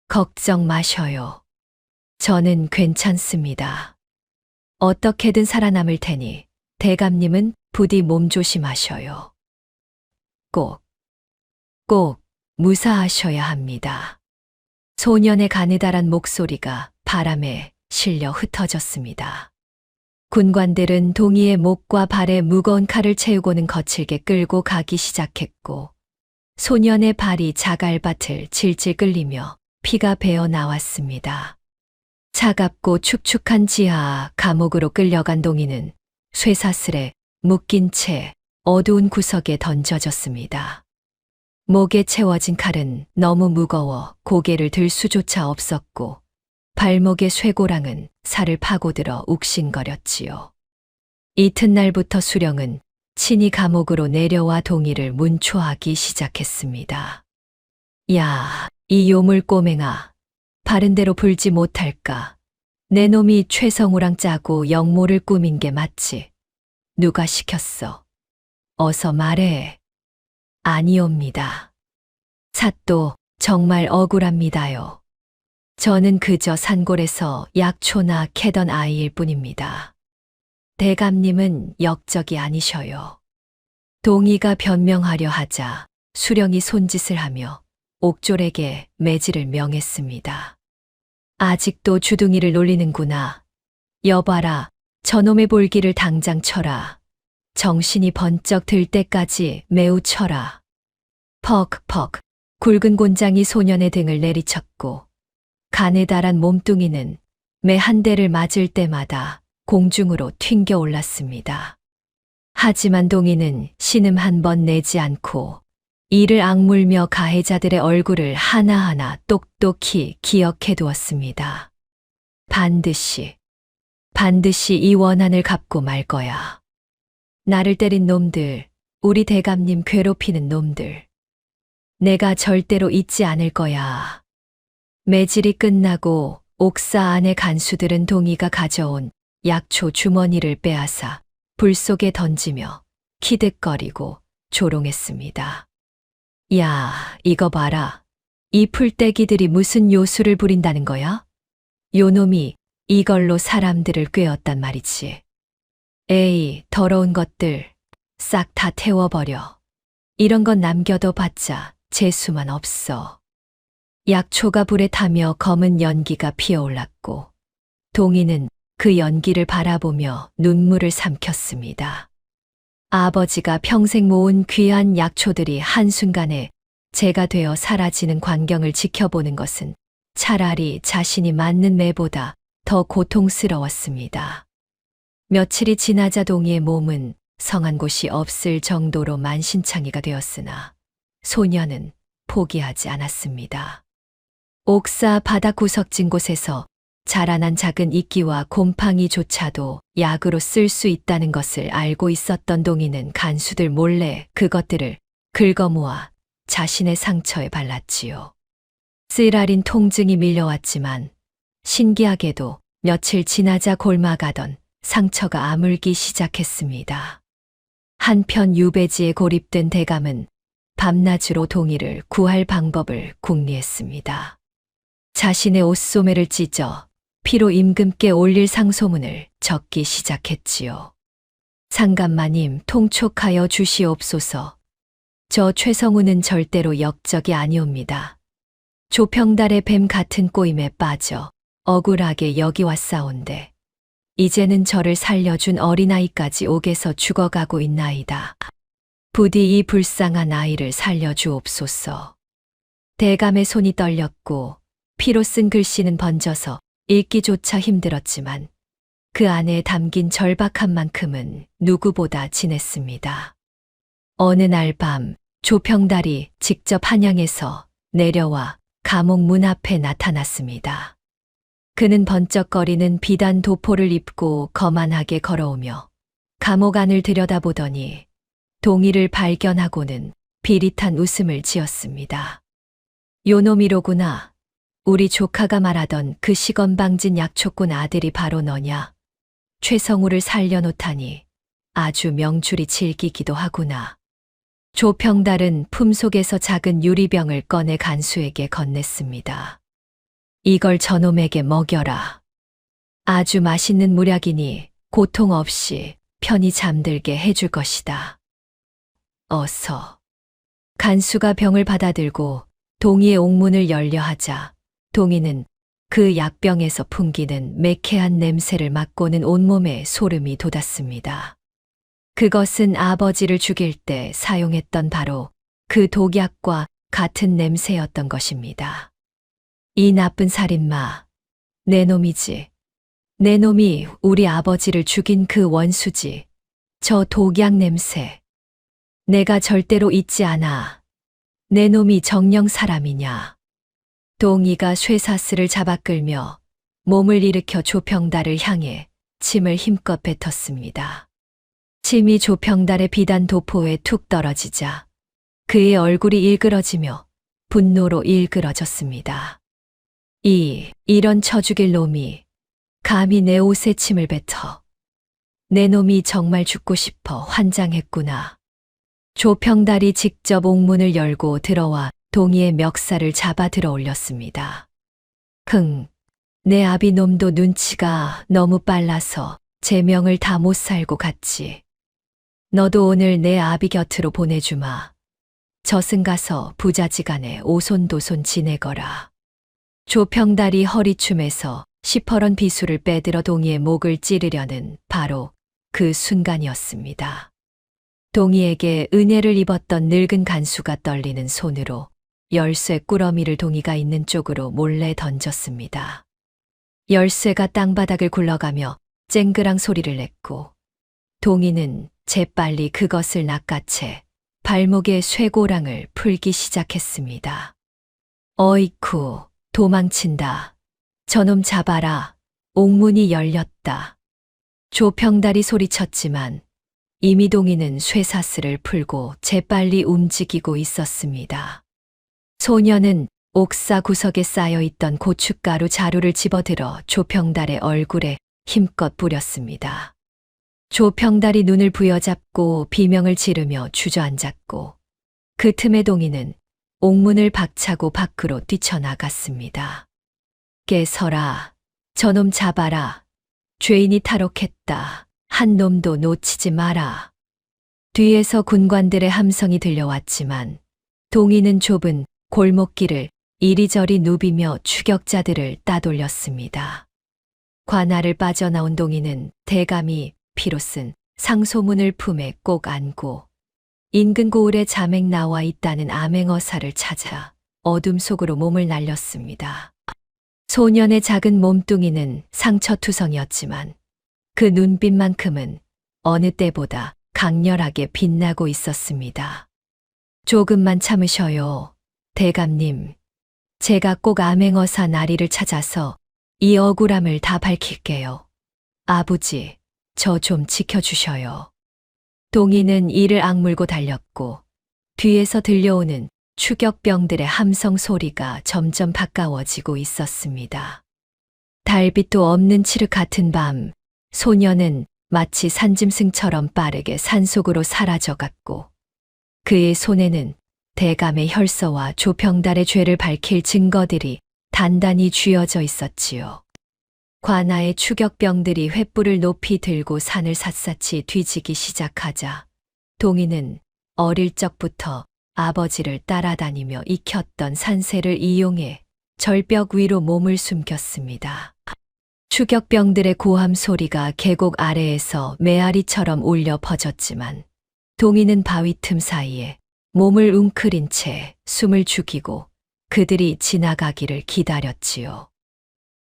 걱정 마셔요. 저는 괜찮습니다. 어떻게든 살아남을 테니 대감님은 부디 몸조심하셔요. 꼭 무사하셔야 합니다. 소년의 가느다란 목소리가 바람에 실려 흩어졌습니다. 군관들은 동희의 목과 발에 무거운 칼을 채우고는 거칠게 끌고 가기 시작했고 소년의 발이 자갈밭을 질질 끌리며 피가 배어 나왔습니다. 차갑고 축축한 지하 감옥으로 끌려간 동희는 쇠사슬에 묶인 채 어두운 구석에 던져졌습니다. 목에 채워진 칼은 너무 무거워 고개를 들 수조차 없었고 발목의 쇠고랑은 살을 파고들어 욱신거렸지요. 이튿날부터 수령은 친히 감옥으로 내려와 동희를 문초하기 시작했습니다. 야, 이 요물 꼬맹아. 바른대로 불지 못할까? 내 놈이 최성우랑 짜고 영모를 꾸민 게 맞지? 누가 시켰어? 어서 말해. 아니옵니다. 삿도 정말 억울합니다요. 저는 그저 산골에서 약초나 캐던 아이일 뿐입니다. 대감님은 역적이 아니셔요. 동희가 변명하려 하자 수령이 손짓을 하며 옥졸에게 매질을 명했습니다. 아직도 주둥이를 놀리는구나. 여봐라, 저놈의 볼기를 당장 쳐라. 정신이 번쩍 들 때까지 매우 쳐라. 퍽퍽 굵은 곤장이 소년의 등을 내리쳤고 가느다란 몸뚱이는 매 한 대를 맞을 때마다 공중으로 튕겨 올랐습니다. 하지만 동이는 신음 한 번 내지 않고 이를 악물며 가해자들의 얼굴을 하나하나 똑똑히 기억해 두었습니다. 반드시 이 원한을 갚고 말 거야. 나를 때린 놈들, 우리 대감님 괴롭히는 놈들. 내가 절대로 잊지 않을 거야. 매질이 끝나고 옥사 안의 간수들은 동이가 가져온 약초 주머니를 빼앗아 불 속에 던지며 키득거리고 조롱했습니다. 야, 이거 봐라. 이 풀떼기들이 무슨 요술을 부린다는 거야? 요놈이 이걸로 사람들을 꿰었단 말이지. 에이, 더러운 것들. 싹 다 태워버려. 이런 건 남겨둬 봤자 재수만 없어. 약초가 불에 타며 검은 연기가 피어올랐고 동이는 그 연기를 바라보며 눈물을 삼켰습니다. 아버지가 평생 모은 귀한 약초들이 한순간에 재가 되어 사라지는 광경을 지켜보는 것은 차라리 자신이 맞는 매보다 더 고통스러웠습니다. 며칠이 지나자 동이의 몸은 성한 곳이 없을 정도로 만신창이가 되었으나 소녀는 포기하지 않았습니다. 옥사 바닥 구석진 곳에서 자라난 작은 이끼와 곰팡이조차도 약으로 쓸 수 있다는 것을 알고 있었던 동이는 간수들 몰래 그것들을 긁어모아 자신의 상처에 발랐지요. 쓰라린 통증이 밀려왔지만 신기하게도 며칠 지나자 골마가던 상처가 아물기 시작했습니다. 한편 유배지에 고립된 대감은 밤낮으로 동이를 구할 방법을 궁리했습니다. 자신의 옷소매를 찢어 피로 임금께 올릴 상소문을 적기 시작했지요. 상감마님 통촉하여 주시옵소서. 저 최성우는 절대로 역적이 아니옵니다. 조평달의 뱀 같은 꼬임에 빠져 억울하게 여기 왔사온데 이제는 저를 살려준 어린아이까지 옥에서 죽어가고 있나이다. 부디 이 불쌍한 아이를 살려주옵소서. 대감의 손이 떨렸고 피로 쓴 글씨는 번져서 읽기조차 힘들었지만 그 안에 담긴 절박한 만큼은 누구보다 진했습니다. 어느 날 밤 조평달이 직접 한양에서 내려와 감옥 문 앞에 나타났습니다. 그는 번쩍거리는 비단 도포를 입고 거만하게 걸어오며 감옥 안을 들여다보더니 동이를 발견하고는 비릿한 웃음을 지었습니다. 요놈이로구나. 우리 조카가 말하던 그 시건방진 약초꾼 아들이 바로 너냐. 최성우를 살려놓다니 아주 명줄이 질기기도 하구나. 조평달은 품속에서 작은 유리병을 꺼내 간수에게 건넸습니다. 이걸 저놈에게 먹여라. 아주 맛있는 무약이니 고통 없이 편히 잠들게 해줄 것이다. 어서. 간수가 병을 받아들고 동이의 옥문을 열려 하자 동이는 그 약병에서 풍기는 매캐한 냄새를 맡고는 온몸에 소름이 돋았습니다. 그것은 아버지를 죽일 때 사용했던 바로 그 독약과 같은 냄새였던 것입니다. 이 나쁜 살인마, 내 놈이지. 내 놈이 우리 아버지를 죽인 그 원수지. 저 독약 냄새. 내가 절대로 잊지 않아. 내 놈이 정령 사람이냐. 동이가 쇠사슬을 잡아 끌며 몸을 일으켜 조평달을 향해 침을 힘껏 뱉었습니다. 침이 조평달의 비단 도포에 툭 떨어지자 그의 얼굴이 일그러지며 분노로 일그러졌습니다. 이런 쳐죽일 놈이 감히 내 옷에 침을 뱉어. 내 놈이 정말 죽고 싶어 환장했구나. 조평달이 직접 옥문을 열고 들어와 동이의 멱살을 잡아 들어 올렸습니다. 내 아비 놈도 눈치가 너무 빨라서 제 명을 다 못 살고 갔지. 너도 오늘 내 아비 곁으로 보내주마. 저승 가서 부자지간에 오손도손 지내거라. 조평달이 허리춤에서 시퍼런 비수를 빼들어 동이의 목을 찌르려는 바로 그 순간이었습니다. 동이에게 은혜를 입었던 늙은 간수가 떨리는 손으로 열쇠 꾸러미를 동이가 있는 쪽으로 몰래 던졌습니다. 열쇠가 땅바닥을 굴러가며 쨍그랑 소리를 냈고 동이는 재빨리 그것을 낚아채 발목에 쇠고랑을 풀기 시작했습니다. 어이쿠, 도망친다. 저놈 잡아라. 옥문이 열렸다. 조평달이 소리쳤지만 이미 동이는 쇠사슬을 풀고 재빨리 움직이고 있었습니다. 소녀는 옥사 구석에 쌓여있던 고춧가루 자루를 집어들어 조평달의 얼굴에 힘껏 뿌렸습니다. 조평달이 눈을 부여잡고 비명을 지르며 주저앉았고 그 틈에 동이는 옥문을 박차고 밖으로 뛰쳐나갔습니다. 깨서라. 저놈 잡아라. 죄인이 탈옥했다. 한 놈도 놓치지 마라. 뒤에서 군관들의 함성이 들려왔지만 동이는 좁은 골목길을 이리저리 누비며 추격자들을 따돌렸습니다. 관할을 빠져나온 동이는 대감이 피로 쓴 상소문을 품에 꼭 안고 인근 고을에 자맹 나와 있다는 암행어사를 찾아 어둠 속으로 몸을 날렸습니다. 소년의 작은 몸뚱이는 상처투성이었지만 그 눈빛만큼은 어느 때보다 강렬하게 빛나고 있었습니다. 조금만 참으셔요, 대감님. 제가 꼭 암행어사 나리를 찾아서 이 억울함을 다 밝힐게요. 아버지, 저 좀 지켜주셔요. 동이는 이를 악물고 달렸고 뒤에서 들려오는 추격병들의 함성 소리가 점점 가까워지고 있었습니다. 달빛도 없는 칠흑 같은 밤, 소녀는 마치 산짐승처럼 빠르게 산속으로 사라져갔고 그의 손에는 대감의 혈서와 조평달의 죄를 밝힐 증거들이 단단히 쥐어져 있었지요. 관아의 추격병들이 횃불을 높이 들고 산을 샅샅이 뒤지기 시작하자 동이는 어릴 적부터 아버지를 따라다니며 익혔던 산세를 이용해 절벽 위로 몸을 숨겼습니다. 추격병들의 고함 소리가 계곡 아래에서 메아리처럼 울려 퍼졌지만 동이는 바위 틈 사이에 몸을 웅크린 채 숨을 죽이고 그들이 지나가기를 기다렸지요.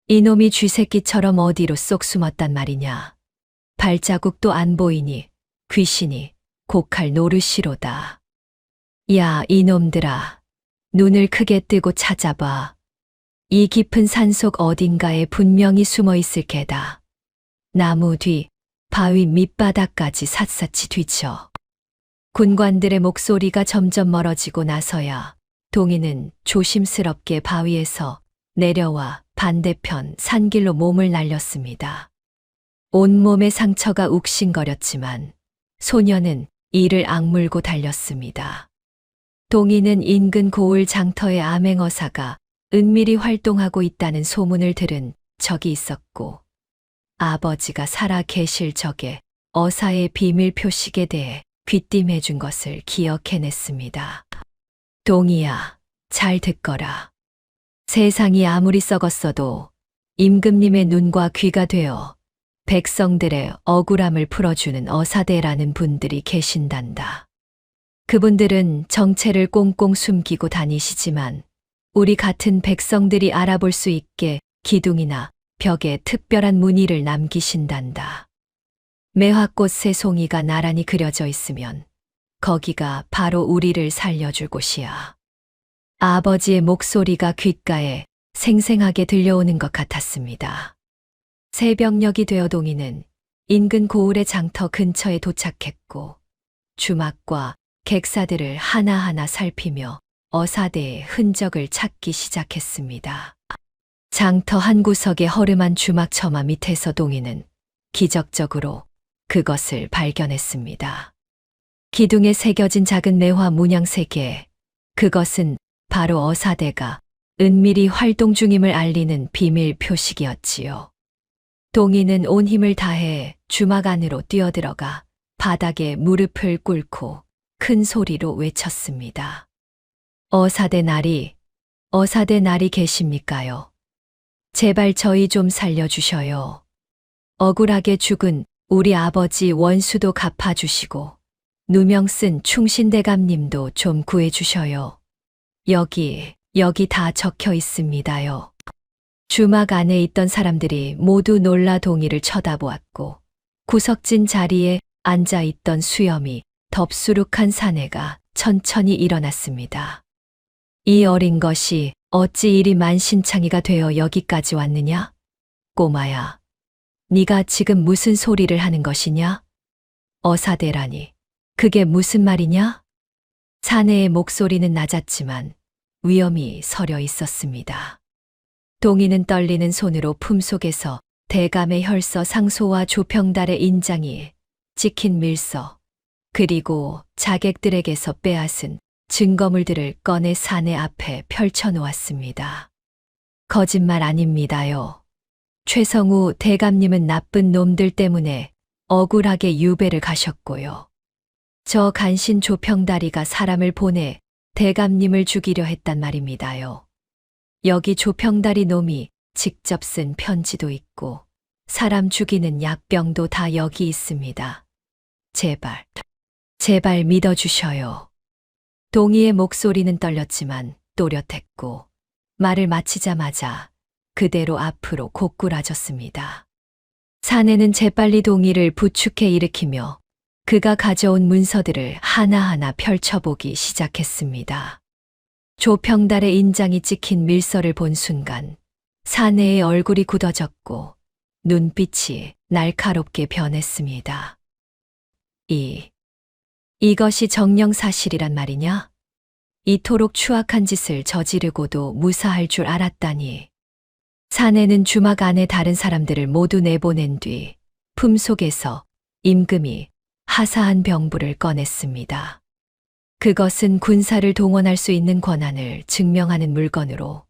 이놈이 쥐새끼처럼 어디로 쏙 숨었단 말이냐. 발자국도 안 보이니 귀신이 곡할 노릇이로다. 야, 이놈들아. 눈을 크게 뜨고 찾아봐. 이 깊은 산속 어딘가에 분명히 숨어 있을 게다. 나무 뒤, 바위 밑바닥까지 샅샅이 뒤쳐. 군관들의 목소리가 점점 멀어지고 나서야 동이는 조심스럽게 바위에서 내려와 반대편 산길로 몸을 날렸습니다. 온몸의 상처가 욱신거렸지만 소녀는 이를 악물고 달렸습니다. 동이는 인근 고을 장터의 암행어사가 은밀히 활동하고 있다는 소문을 들은 적이 있었고 아버지가 살아 계실 적에 어사의 비밀 표식에 대해 귀띔해 준 것을 기억해냈습니다. 동이야, 잘 듣거라. 세상이 아무리 썩었어도 임금님의 눈과 귀가 되어 백성들의 억울함을 풀어주는 어사대라는 분들이 계신단다. 그분들은 정체를 꽁꽁 숨기고 다니시지만 우리 같은 백성들이 알아볼 수 있게 기둥이나 벽에 특별한 무늬를 남기신단다. 매화꽃 새 송이가 나란히 그려져 있으면 거기가 바로 우리를 살려줄 곳이야. 아버지의 목소리가 귓가에 생생하게 들려오는 것 같았습니다. 새벽녘이 되어 동이는 인근 고을의 장터 근처에 도착했고 주막과 객사들을 하나하나 살피며 어사대의 흔적을 찾기 시작했습니다. 장터 한 구석의 허름한 주막 처마 밑에서 동이는 기적적으로 그것을 발견했습니다. 기둥에 새겨진 작은 매화 문양 3개, 그것은 바로 어사대가 은밀히 활동 중임을 알리는 비밀 표식이었지요. 동이는 온 힘을 다해 주막 안으로 뛰어들어가 바닥에 무릎을 꿇고 큰 소리로 외쳤습니다. 어사대 나리 계십니까요? 제발 저희 좀 살려주셔요. 억울하게 죽은 우리 아버지 원수도 갚아주시고 누명 쓴 충신대감님도 좀 구해주셔요. 여기 다 적혀 있습니다요. 주막 안에 있던 사람들이 모두 놀라 동이를 쳐다보았고 구석진 자리에 앉아 있던 수염이 덥수룩한 사내가 천천히 일어났습니다. 이 어린 것이 어찌 이리 만신창이가 되어 여기까지 왔느냐? 꼬마야, 네가 지금 무슨 소리를 하는 것이냐? 어사대라니, 그게 무슨 말이냐? 사내의 목소리는 낮았지만 위엄이 서려 있었습니다. 동이는 떨리는 손으로 품속에서 대감의 혈서 상소와 조평달의 인장이 찍힌 밀서, 그리고 자객들에게서 빼앗은 증거물들을 꺼내 사내 앞에 펼쳐놓았습니다. 거짓말 아닙니다요. 최성우 대감님은 나쁜 놈들 때문에 억울하게 유배를 가셨고요. 저 간신 조평다리가 사람을 보내 대감님을 죽이려 했단 말입니다요. 여기 조평다리 놈이 직접 쓴 편지도 있고 사람 죽이는 약병도 다 여기 있습니다. 제발 믿어주셔요. 동희의 목소리는 떨렸지만 또렷했고 말을 마치자마자 그대로 앞으로 고꾸라졌습니다. 사내는 재빨리 동희를 부축해 일으키며 그가 가져온 문서들을 하나하나 펼쳐보기 시작했습니다. 조평달의 인장이 찍힌 밀서를 본 순간 사내의 얼굴이 굳어졌고 눈빛이 날카롭게 변했습니다. 이것이 정령사실이란 말이냐? 이토록 추악한 짓을 저지르고도 무사할 줄 알았다니. 사내는 주막 안에 다른 사람들을 모두 내보낸 뒤 품속에서 임금이 하사한 병부를 꺼냈습니다. 그것은 군사를 동원할 수 있는 권한을 증명하는 물건으로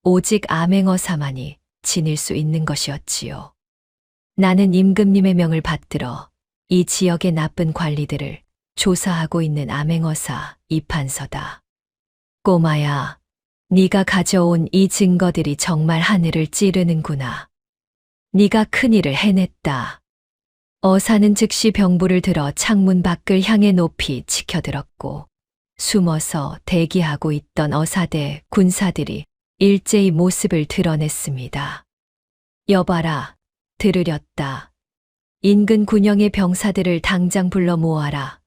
오직 암행어사만이 지닐 수 있는 것이었지요. 나는 임금님의 명을 받들어 이 지역의 나쁜 관리들을 조사하고 있는 암행어사 이판서다. 꼬마야, 네가 가져온 이 증거들이 정말 하늘을 찌르는구나. 네가 큰일을 해냈다. 어사는 즉시 병부를 들어 창문 밖을 향해 높이 치켜들었고 숨어서 대기하고 있던 어사대 군사들이 일제히 모습을 드러냈습니다. 여봐라, 들으렸다. 인근 군영의 병사들을 당장 불러 모아라.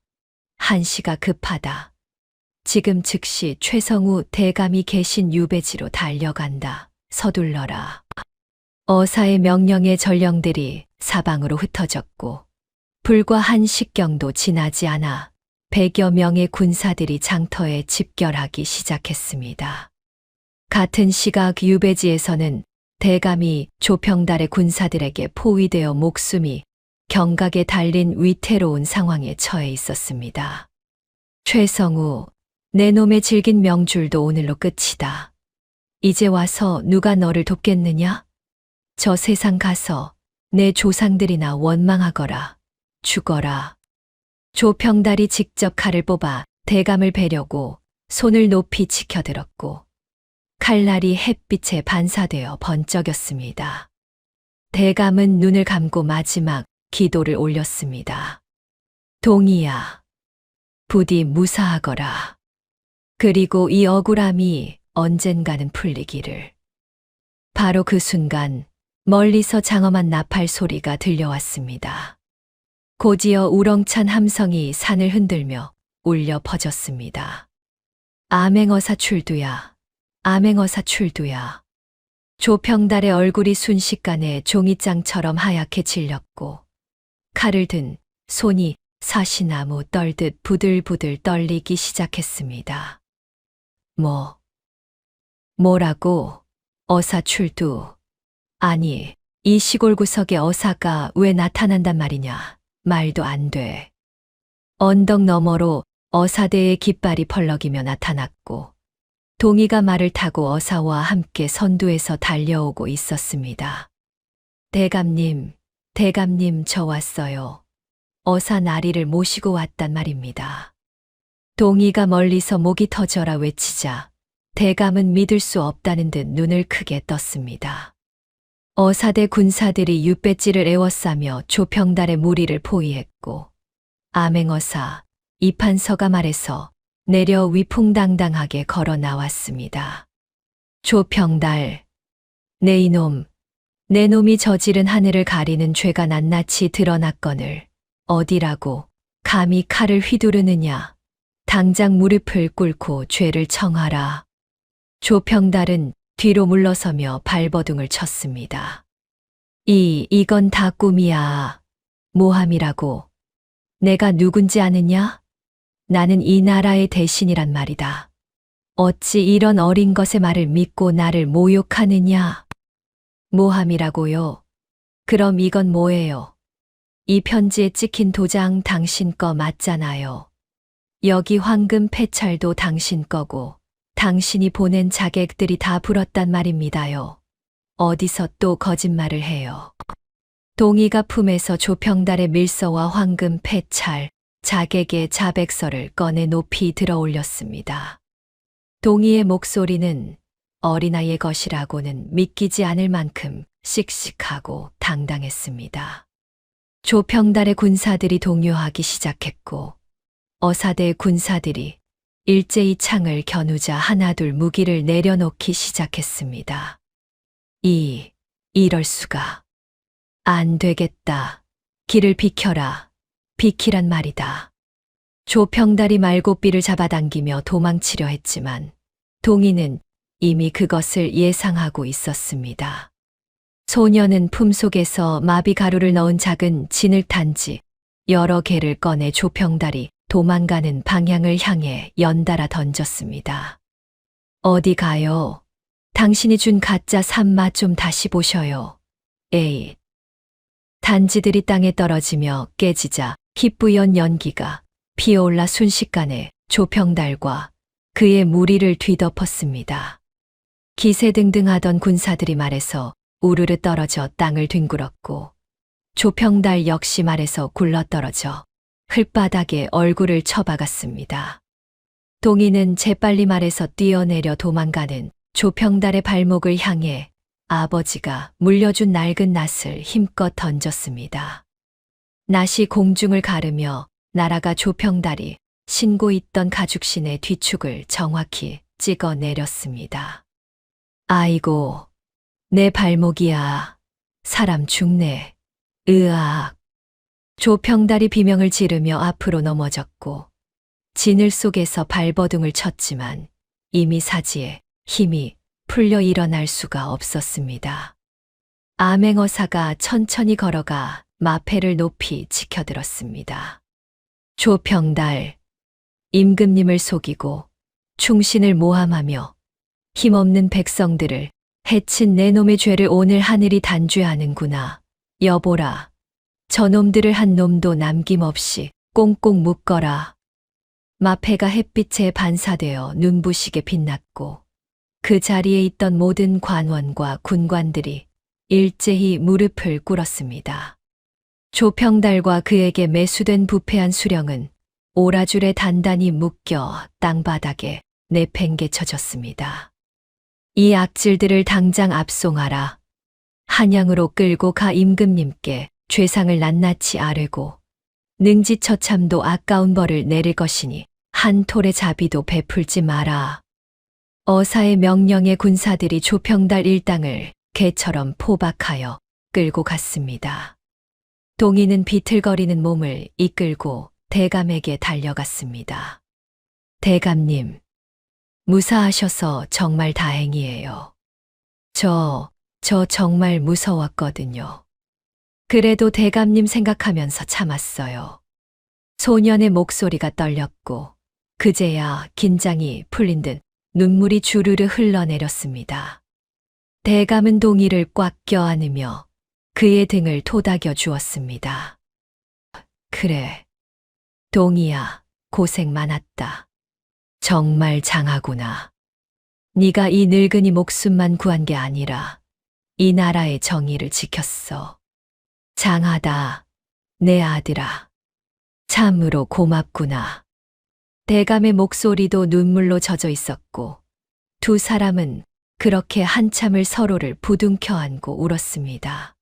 한시가 급하다. 지금 즉시 최성우 대감이 계신 유배지로 달려간다. 서둘러라. 어사의 명령에 전령들이 사방으로 흩어졌고 불과 1시경도 지나지 않아 100여 명의 군사들이 장터에 집결하기 시작했습니다. 같은 시각 유배지에서는 대감이 조평달의 군사들에게 포위되어 목숨이 경각에 달린 위태로운 상황에 처해 있었습니다. 최성우, 내 놈의 질긴 명줄도 오늘로 끝이다. 이제 와서 누가 너를 돕겠느냐? 저 세상 가서 내 조상들이나 원망하거라. 죽어라. 조평달이 직접 칼을 뽑아 대감을 베려고 손을 높이 치켜들었고 칼날이 햇빛에 반사되어 번쩍였습니다. 대감은 눈을 감고 마지막 기도를 올렸습니다. 동이야, 부디 무사하거라. 그리고 이 억울함이 언젠가는 풀리기를. 바로 그 순간 멀리서 장엄한 나팔 소리가 들려왔습니다. 곧이어 우렁찬 함성이 산을 흔들며 울려 퍼졌습니다. 암행어사 출두야, 암행어사 출두야. 조평달의 얼굴이 순식간에 종이장처럼 하얗게 질렸고 칼을 든 손이 사시나무 떨듯 부들부들 떨리기 시작했습니다. 뭐라고? 어사 출두. 아니, 이 시골 구석에 어사가 왜 나타난단 말이냐? 말도 안 돼. 언덕 너머로 어사대의 깃발이 펄럭이며 나타났고 동이가 말을 타고 어사와 함께 선두에서 달려오고 있었습니다. 대감님, 저 왔어요. 어사 나리를 모시고 왔단 말입니다. 동이가 멀리서 목이 터져라 외치자 대감은 믿을 수 없다는 듯 눈을 크게 떴습니다. 어사대 군사들이 윷배지를 에워싸며 조평달의 무리를 포위했고 암행어사 이판서가 말해서 내려 위풍당당하게 걸어 나왔습니다. 조평달, 내 이놈, 내 놈이 저지른 하늘을 가리는 죄가 낱낱이 드러났거늘 어디라고 감히 칼을 휘두르느냐. 당장 무릎을 꿇고 죄를 청하라. 조평달은 뒤로 물러서며 발버둥을 쳤습니다. 이건 다 꿈이야. 모함이라고. 내가 누군지 아느냐? 나는 이 나라의 대신이란 말이다. 어찌 이런 어린 것의 말을 믿고 나를 모욕하느냐? 모함이라고요? 그럼 이건 뭐예요? 이 편지에 찍힌 도장 당신 거 맞잖아요. 여기 황금 패찰도 당신 거고 당신이 보낸 자객들이 다 불었단 말입니다요. 어디서 또 거짓말을 해요. 동의가 품에서 조평달의 밀서와 황금 패찰, 자객의 자백서를 꺼내 높이 들어 올렸습니다. 동의의 목소리는 어린아이의 것이라고는 믿기지 않을 만큼 씩씩하고 당당했습니다. 조평달의 군사들이 동요하기 시작했고 어사대의 군사들이 일제히 창을 겨누자 하나둘 무기를 내려놓기 시작했습니다. 이럴 수가. 안 되겠다. 길을 비켜라. 비키란 말이다. 조평달이 말고삐를 잡아당기며 도망치려 했지만 동의는 이미 그것을 예상하고 있었습니다. 소녀는 품속에서 마비가루를 넣은 작은 진흙단지 여러 개를 꺼내 조평달이 도망가는 방향을 향해 연달아 던졌습니다. 어디 가요? 당신이 준 가짜 산마 좀 다시 보셔요. 에잇. 단지들이 땅에 떨어지며 깨지자 희뿌연 연기가 피어올라 순식간에 조평달과 그의 무리를 뒤덮었습니다. 기세등등하던 군사들이 말에서 우르르 떨어져 땅을 뒹굴었고 조평달 역시 말에서 굴러떨어져 흙바닥에 얼굴을 쳐박았습니다. 동의는 재빨리 말에서 뛰어내려 도망가는 조평달의 발목을 향해 아버지가 물려준 낡은 낫을 힘껏 던졌습니다. 낫이 공중을 가르며 날아가 조평달이 신고 있던 가죽신의 뒤축을 정확히 찍어 내렸습니다. 아이고, 내 발목이야. 사람 죽네. 으악. 조평달이 비명을 지르며 앞으로 넘어졌고 진을 속에서 발버둥을 쳤지만 이미 사지에 힘이 풀려 일어날 수가 없었습니다. 암행어사가 천천히 걸어가 마패를 높이 치켜들었습니다. 조평달, 임금님을 속이고 충신을 모함하며 힘없는 백성들을 해친 내 놈의 죄를 오늘 하늘이 단죄하는구나. 여보라, 저놈들을 한 놈도 남김없이 꽁꽁 묶어라. 마패가 햇빛에 반사되어 눈부시게 빛났고 그 자리에 있던 모든 관원과 군관들이 일제히 무릎을 꿇었습니다. 조평달과 그에게 매수된 부패한 수령은 오라줄에 단단히 묶여 땅바닥에 내팽개쳐졌습니다. 이 악질들을 당장 압송하라. 한양으로 끌고 가 임금님께 죄상을 낱낱이 아뢰고 능지처참도 아까운 벌을 내릴 것이니 한 톨의 자비도 베풀지 마라. 어사의 명령에 군사들이 조평달 일당을 개처럼 포박하여 끌고 갔습니다. 동의는 비틀거리는 몸을 이끌고 대감에게 달려갔습니다. 대감님, 무사하셔서 정말 다행이에요. 저 정말 무서웠거든요. 그래도 대감님 생각하면서 참았어요. 소년의 목소리가 떨렸고 그제야 긴장이 풀린 듯 눈물이 주르르 흘러내렸습니다. 대감은 동의를 꽉 껴안으며 그의 등을 토닥여 주었습니다. 그래, 동의야, 고생 많았다. 정말 장하구나. 네가 이 늙은이 목숨만 구한 게 아니라 이 나라의 정의를 지켰어. 장하다, 내 아들아. 참으로 고맙구나. 대감의 목소리도 눈물로 젖어 있었고 두 사람은 그렇게 한참을 서로를 부둥켜 안고 울었습니다.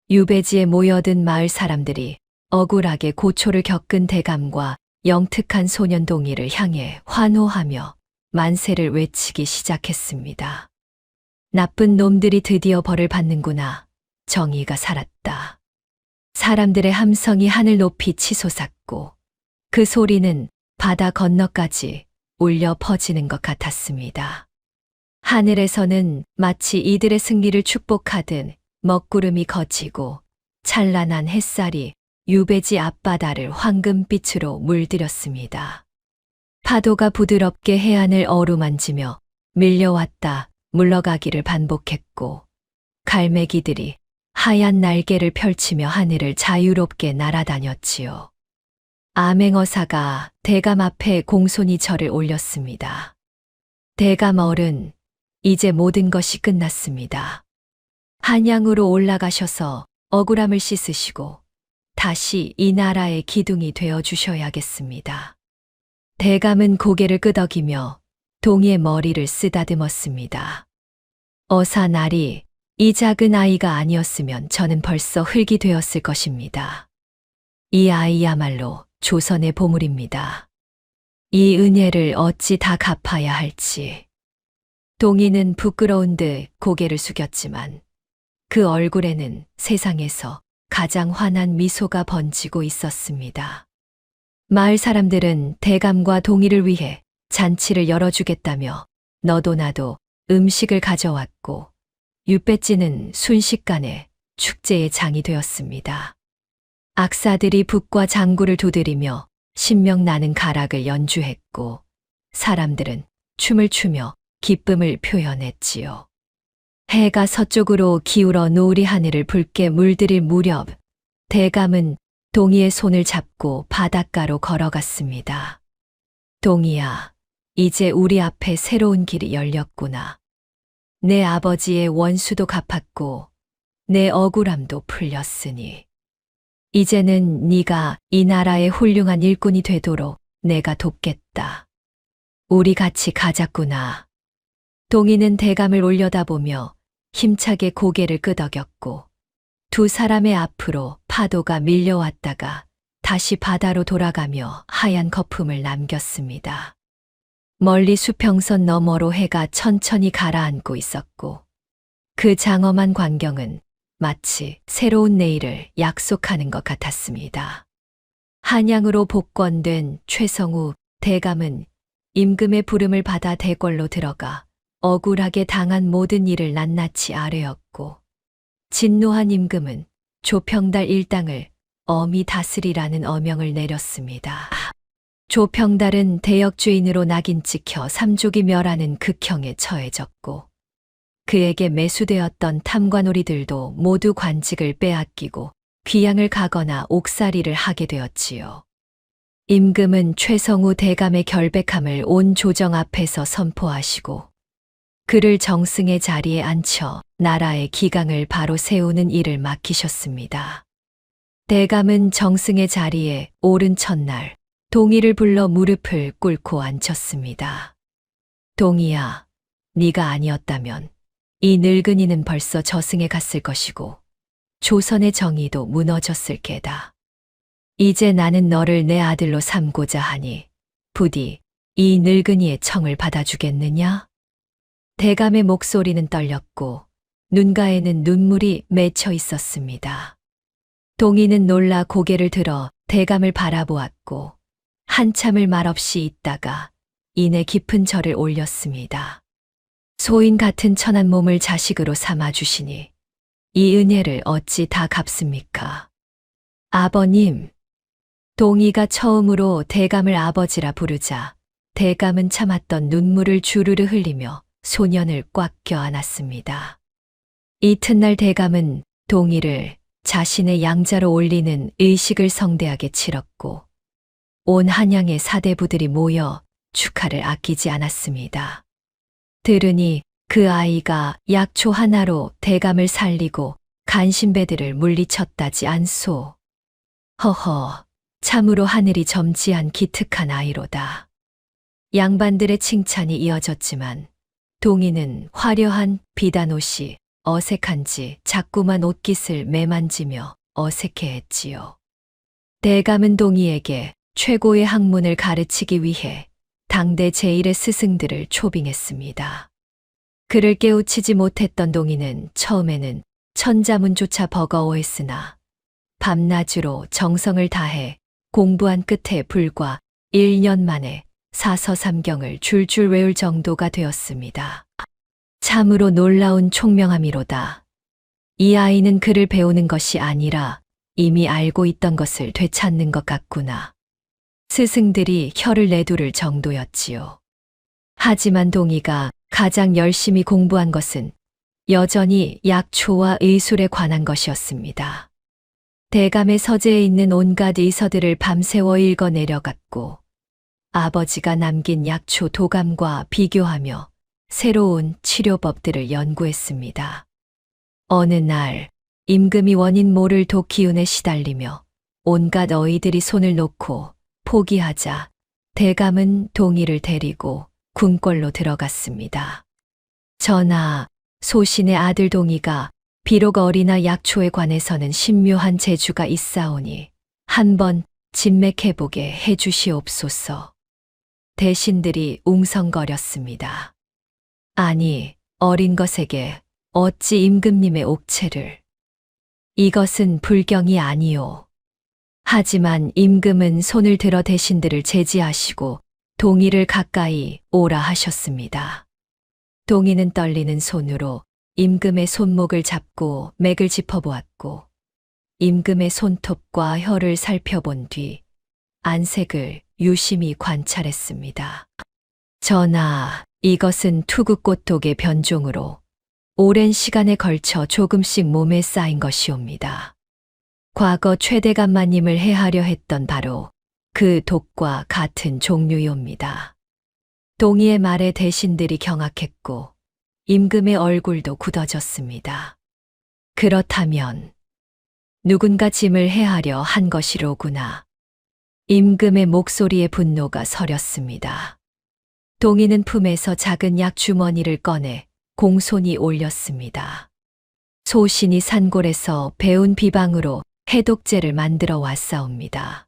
유배지에 모여든 마을 사람들이 억울하게 고초를 겪은 대감과 영특한 소년 동이를 향해 환호하며 만세를 외치기 시작했습니다. 나쁜 놈들이 드디어 벌을 받는구나. 정의가 살았다. 사람들의 함성이 하늘 높이 치솟았고 그 소리는 바다 건너까지 울려 퍼지는 것 같았습니다. 하늘에서는 마치 이들의 승리를 축복하듯 먹구름이 걷히고 찬란한 햇살이 유배지 앞바다를 황금빛으로 물들였습니다. 파도가 부드럽게 해안을 어루만지며 밀려왔다 물러가기를 반복했고 갈매기들이 하얀 날개를 펼치며 하늘을 자유롭게 날아다녔지요. 암행어사가 대감 앞에 공손히 절을 올렸습니다. 대감 어른, 이제 모든 것이 끝났습니다. 한양으로 올라가셔서 억울함을 씻으시고 다시 이 나라의 기둥이 되어 주셔야겠습니다. 대감은 고개를 끄덕이며 동이의 머리를 쓰다듬었습니다. 어사나리, 이 작은 아이가 아니었으면 저는 벌써 흙이 되었을 것입니다. 이 아이야말로 조선의 보물입니다. 이 은혜를 어찌 다 갚아야 할지. 동이는 부끄러운 듯 고개를 숙였지만 그 얼굴에는 세상에서 가장 환한 미소가 번지고 있었습니다. 마을 사람들은 대감과 동이를 위해 잔치를 열어주겠다며 너도 나도 음식을 가져왔고 윷배찌는 순식간에 축제의 장이 되었습니다. 악사들이 북과 장구를 두드리며 신명나는 가락을 연주했고 사람들은 춤을 추며 기쁨을 표현했지요. 해가 서쪽으로 기울어 노을이 하늘을 붉게 물들일 무렵 대감은 동이의 손을 잡고 바닷가로 걸어갔습니다. 동이야, 이제 우리 앞에 새로운 길이 열렸구나. 내 아버지의 원수도 갚았고 내 억울함도 풀렸으니 이제는 네가 이 나라의 훌륭한 일꾼이 되도록 내가 돕겠다. 우리 같이 가자꾸나. 동이는 대감을 올려다보며 힘차게 고개를 끄덕였고 두 사람의 앞으로 파도가 밀려왔다가 다시 바다로 돌아가며 하얀 거품을 남겼습니다. 멀리 수평선 너머로 해가 천천히 가라앉고 있었고 그 장엄한 광경은 마치 새로운 내일을 약속하는 것 같았습니다. 한양으로 복권된 최성우 대감은 임금의 부름을 받아 대궐로 들어가 억울하게 당한 모든 일을 낱낱이 아뢰었고 진노한 임금은 조평달 일당을 엄히 다스리라는 어명을 내렸습니다. 조평달은 대역주인으로 낙인 찍혀 삼족이 멸하는 극형에 처해졌고 그에게 매수되었던 탐관오리들도 모두 관직을 빼앗기고 귀양을 가거나 옥살이를 하게 되었지요. 임금은 최성우 대감의 결백함을 온 조정 앞에서 선포하시고 그를 정승의 자리에 앉혀 나라의 기강을 바로 세우는 일을 맡기셨습니다. 대감은 정승의 자리에 오른 첫날 동이를 불러 무릎을 꿇고 앉혔습니다. 동이야, 네가 아니었다면 이 늙은이는 벌써 저승에 갔을 것이고 조선의 정의도 무너졌을 게다. 이제 나는 너를 내 아들로 삼고자 하니 부디 이 늙은이의 청을 받아주겠느냐? 대감의 목소리는 떨렸고 눈가에는 눈물이 맺혀 있었습니다. 동이는 놀라 고개를 들어 대감을 바라보았고 한참을 말없이 있다가 이내 깊은 절을 올렸습니다. 소인 같은 천한 몸을 자식으로 삼아주시니 이 은혜를 어찌 다 갚습니까? 아버님. 동이가 처음으로 대감을 아버지라 부르자 대감은 참았던 눈물을 주르르 흘리며 소년을 꽉 껴안았습니다. 이튿날 대감은 동이를 자신의 양자로 올리는 의식을 성대하게 치렀고 온 한양의 사대부들이 모여 축하를 아끼지 않았습니다. 들으니 그 아이가 약초 하나로 대감을 살리고 간신배들을 물리쳤다지 않소. 허허, 참으로 하늘이 점지한 기특한 아이로다. 양반들의 칭찬이 이어졌지만 동이는 화려한 비단옷이 어색한지 자꾸만 옷깃을 매만지며 어색해했지요. 대감은 동이에게 최고의 학문을 가르치기 위해 당대 제1의 스승들을 초빙했습니다. 그를 깨우치지 못했던 동희는 처음에는 천자문조차 버거워했으나 밤낮으로 정성을 다해 공부한 끝에 불과 1년 만에 사서삼경을 줄줄 외울 정도가 되었습니다. 참으로 놀라운 총명함이로다. 이 아이는 글을 배우는 것이 아니라 이미 알고 있던 것을 되찾는 것 같구나. 스승들이 혀를 내두를 정도였지요. 하지만 동희가 가장 열심히 공부한 것은 여전히 약초와 의술에 관한 것이었습니다. 대감의 서재에 있는 온갖 의서들을 밤새워 읽어내려갔고 아버지가 남긴 약초 도감과 비교하며 새로운 치료법들을 연구했습니다. 어느 날 임금이 원인 모를 독 기운에 시달리며 온갖 어이들이 손을 놓고 포기하자 대감은 동희를 데리고 궁궐로 들어갔습니다. 전하, 소신의 아들 동희가 비록 어리나 약초에 관해서는 신묘한 재주가 있사오니 한번 진맥해보게 해주시옵소서. 대신들이 웅성거렸습니다. 아니, 어린 것에게 어찌 임금님의 옥체를. 이것은 불경이 아니오. 하지만 임금은 손을 들어 대신들을 제지하시고 동희를 가까이 오라 하셨습니다. 동희는 떨리는 손으로 임금의 손목을 잡고 맥을 짚어보았고 임금의 손톱과 혀를 살펴본 뒤 안색을 유심히 관찰했습니다. 전하, 이것은 투구꽃독의 변종으로 오랜 시간에 걸쳐 조금씩 몸에 쌓인 것이옵니다. 과거 최대감마님을 해하려 했던 바로 그 독과 같은 종류이옵니다. 동희의 말에 대신들이 경악했고 임금의 얼굴도 굳어졌습니다. 그렇다면 누군가 짐을 해하려 한 것이로구나. 임금의 목소리에 분노가 서렸습니다. 동희는 품에서 작은 약주머니를 꺼내 공손히 올렸습니다. 소신이 산골에서 배운 비방으로 해독제를 만들어 왔사옵니다.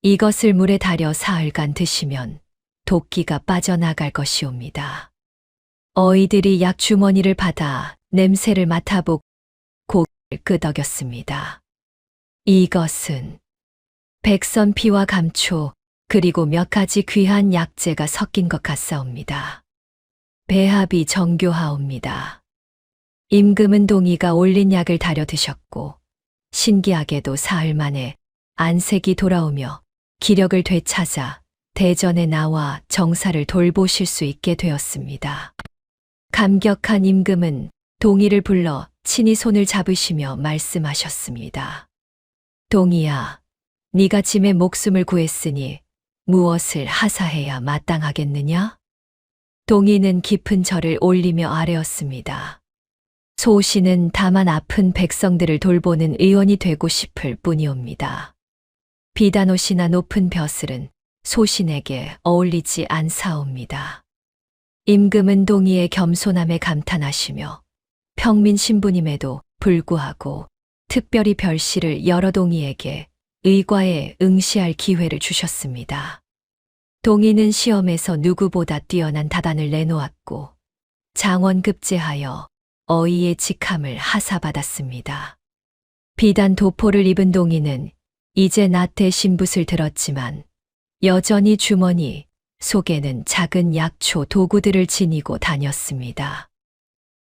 이것을 물에 달여 사흘간 드시면 독기가 빠져나갈 것이옵니다. 어이들이 약주머니를 받아 냄새를 맡아보고 고개를 끄덕였습니다. 이것은 백선피와 감초 그리고 몇 가지 귀한 약재가 섞인 것 같사옵니다. 배합이 정교하옵니다. 임금은 동희가 올린 약을 다려 드셨고 신기하게도 사흘 만에 안색이 돌아오며 기력을 되찾아 대전에 나와 정사를 돌보실 수 있게 되었습니다. 감격한 임금은 동희를 불러 친히 손을 잡으시며 말씀하셨습니다. 동희야, 네가 짐의 목숨을 구했으니 무엇을 하사해야 마땅하겠느냐? 동희는 깊은 절을 올리며 아뢰었습니다. 소신은 다만 아픈 백성들을 돌보는 의원이 되고 싶을 뿐이옵니다. 비단옷이나 높은 벼슬은 소신에게 어울리지 않사옵니다. 임금은 동희의 겸손함에 감탄하시며 평민 신부님에도 불구하고 특별히 별시를 여러 동희에게 의과에 응시할 기회를 주셨습니다. 동희는 시험에서 누구보다 뛰어난 답안을 내놓았고 장원급제하여 어이의 직함을 하사받았습니다. 비단 도포를 입은 동희는 이제 나태 신붓을 들었지만 여전히 주머니 속에는 작은 약초 도구들을 지니고 다녔습니다.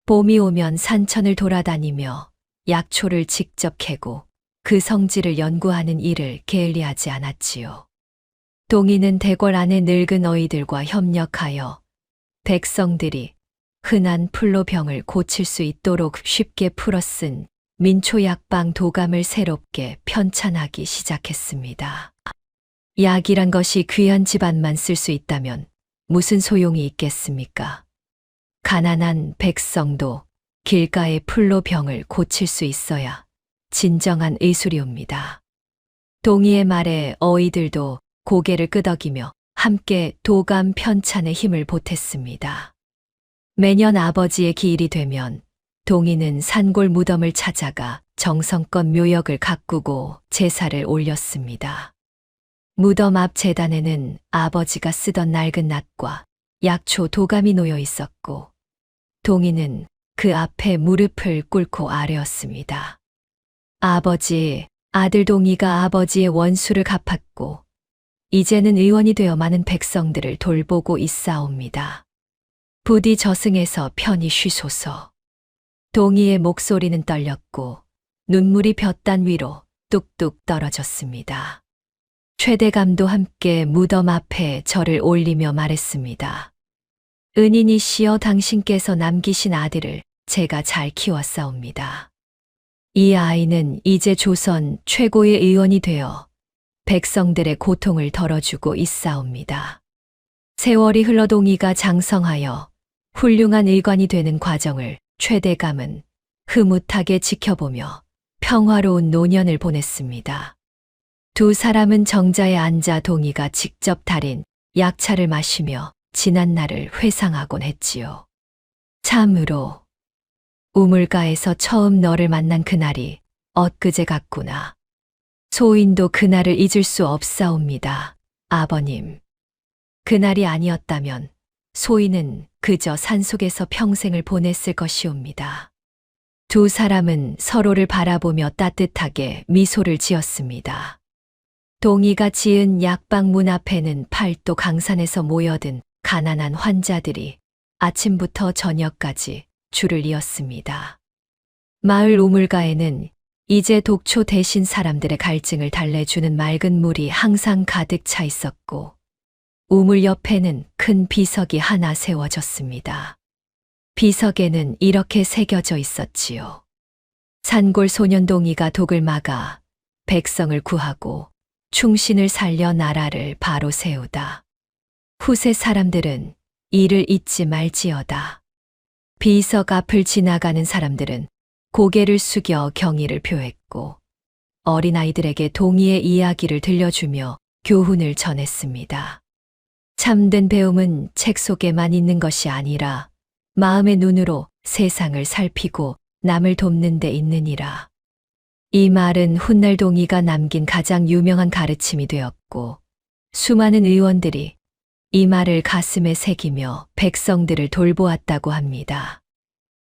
봄이 오면 산천을 돌아다니며 약초를 직접 캐고 그 성질을 연구하는 일을 게을리하지 않았지요. 동희는 대궐 안의 늙은 어이들과 협력하여 백성들이 흔한 풀로 병을 고칠 수 있도록 쉽게 풀어 쓴 민초약방 도감을 새롭게 편찬하기 시작했습니다. 약이란 것이 귀한 집안만 쓸 수 있다면 무슨 소용이 있겠습니까? 가난한 백성도 길가의 풀로 병을 고칠 수 있어야 진정한 의술이옵니다. 동희의 말에 어이들도 고개를 끄덕이며 함께 도감 편찬에 힘을 보탰습니다. 매년 아버지의 기일이 되면 동희는 산골 무덤을 찾아가 정성껏 묘역을 가꾸고 제사를 올렸습니다. 무덤 앞 재단에는 아버지가 쓰던 낡은 낫과 약초 도감이 놓여 있었고, 동이는 그 앞에 무릎을 꿇고 아뢰었습니다. 아버지, 아들 동이가 아버지의 원수를 갚았고, 이제는 의원이 되어 많은 백성들을 돌보고 있사옵니다. 부디 저승에서 편히 쉬소서. 동이의 목소리는 떨렸고 눈물이 볕단 위로 뚝뚝 떨어졌습니다. 최대감도 함께 무덤 앞에 절을 올리며 말했습니다. 은인이시여, 당신께서 남기신 아들을 제가 잘 키웠사옵니다. 이 아이는 이제 조선 최고의 의원이 되어 백성들의 고통을 덜어주고 있사옵니다. 세월이 흘러 동이가 장성하여 훌륭한 의관이 되는 과정을 최대감은 흐뭇하게 지켜보며 평화로운 노년을 보냈습니다. 두 사람은 정자에 앉아 동이가 직접 달인 약차를 마시며 지난 날을 회상하곤 했지요. 참으로 우물가에서 처음 너를 만난 그날이 엊그제 같구나. 소인도 그날을 잊을 수 없사옵니다. 아버님. 그날이 아니었다면 소인은 그저 산속에서 평생을 보냈을 것이옵니다. 두 사람은 서로를 바라보며 따뜻하게 미소를 지었습니다. 동이가 지은 약방 문 앞에는 팔도 강산에서 모여든 가난한 환자들이 아침부터 저녁까지 줄을 이었습니다. 마을 우물가에는 이제 독초 대신 사람들의 갈증을 달래주는 맑은 물이 항상 가득 차 있었고, 우물 옆에는 큰 비석이 하나 세워졌습니다. 비석에는 이렇게 새겨져 있었지요. 산골 소년 동이가 독을 막아 백성을 구하고 충신을 살려 나라를 바로 세우다. 후세 사람들은 이를 잊지 말지어다. 비석 앞을 지나가는 사람들은 고개를 숙여 경의를 표했고, 어린아이들에게 동이의 이야기를 들려주며 교훈을 전했습니다. 참된 배움은 책 속에만 있는 것이 아니라 마음의 눈으로 세상을 살피고 남을 돕는 데 있느니라. 이 말은 훗날 동이가 남긴 가장 유명한 가르침이 되었고, 수많은 의원들이 이 말을 가슴에 새기며 백성들을 돌보았다고 합니다.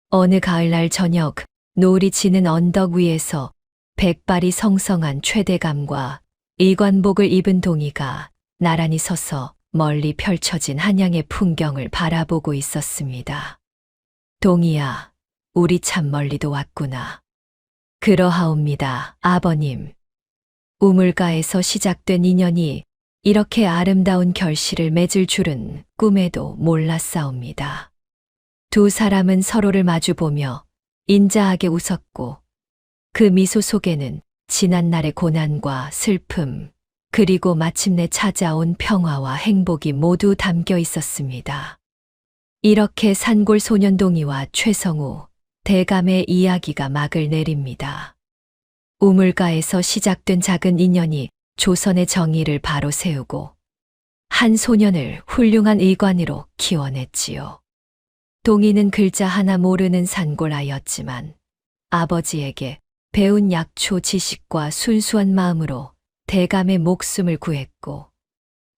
어느 가을날 저녁, 노을이 지는 언덕 위에서 백발이 성성한 최대감과 일관복을 입은 동이가 나란히 서서 멀리 펼쳐진 한양의 풍경을 바라보고 있었습니다. 동이야, 우리 참 멀리도 왔구나. 그러하옵니다, 아버님. 우물가에서 시작된 인연이 이렇게 아름다운 결실을 맺을 줄은 꿈에도 몰랐사옵니다. 두 사람은 서로를 마주보며 인자하게 웃었고, 그 미소 속에는 지난날의 고난과 슬픔, 그리고 마침내 찾아온 평화와 행복이 모두 담겨 있었습니다. 이렇게 산골 소년 동이와 최성우, 대감의 이야기가 막을 내립니다. 우물가에서 시작된 작은 인연이 조선의 정의를 바로 세우고 한 소년을 훌륭한 의관으로 키워냈지요. 동이는 글자 하나 모르는 산골아이였지만 아버지에게 배운 약초 지식과 순수한 마음으로 대감의 목숨을 구했고,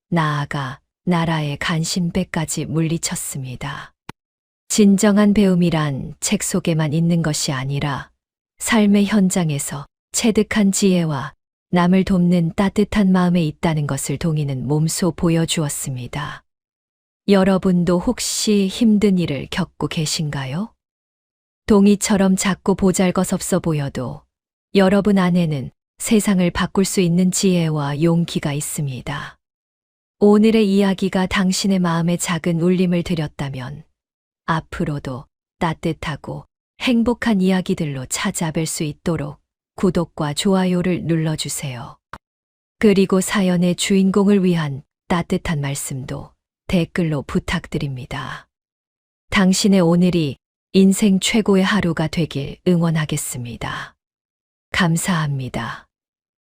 나아가 나라의 간신배까지 물리쳤습니다. 진정한 배움이란 책 속에만 있는 것이 아니라 삶의 현장에서 체득한 지혜와 남을 돕는 따뜻한 마음에 있다는 것을 동이는 몸소 보여주었습니다. 여러분도 혹시 힘든 일을 겪고 계신가요? 동이처럼 작고 보잘것없어 보여도 여러분 안에는 세상을 바꿀 수 있는 지혜와 용기가 있습니다. 오늘의 이야기가 당신의 마음에 작은 울림을 드렸다면 앞으로도 따뜻하고 행복한 이야기들로 찾아뵐 수 있도록 구독과 좋아요를 눌러주세요. 그리고 사연의 주인공을 위한 따뜻한 말씀도 댓글로 부탁드립니다. 당신의 오늘이 인생 최고의 하루가 되길 응원하겠습니다. 감사합니다.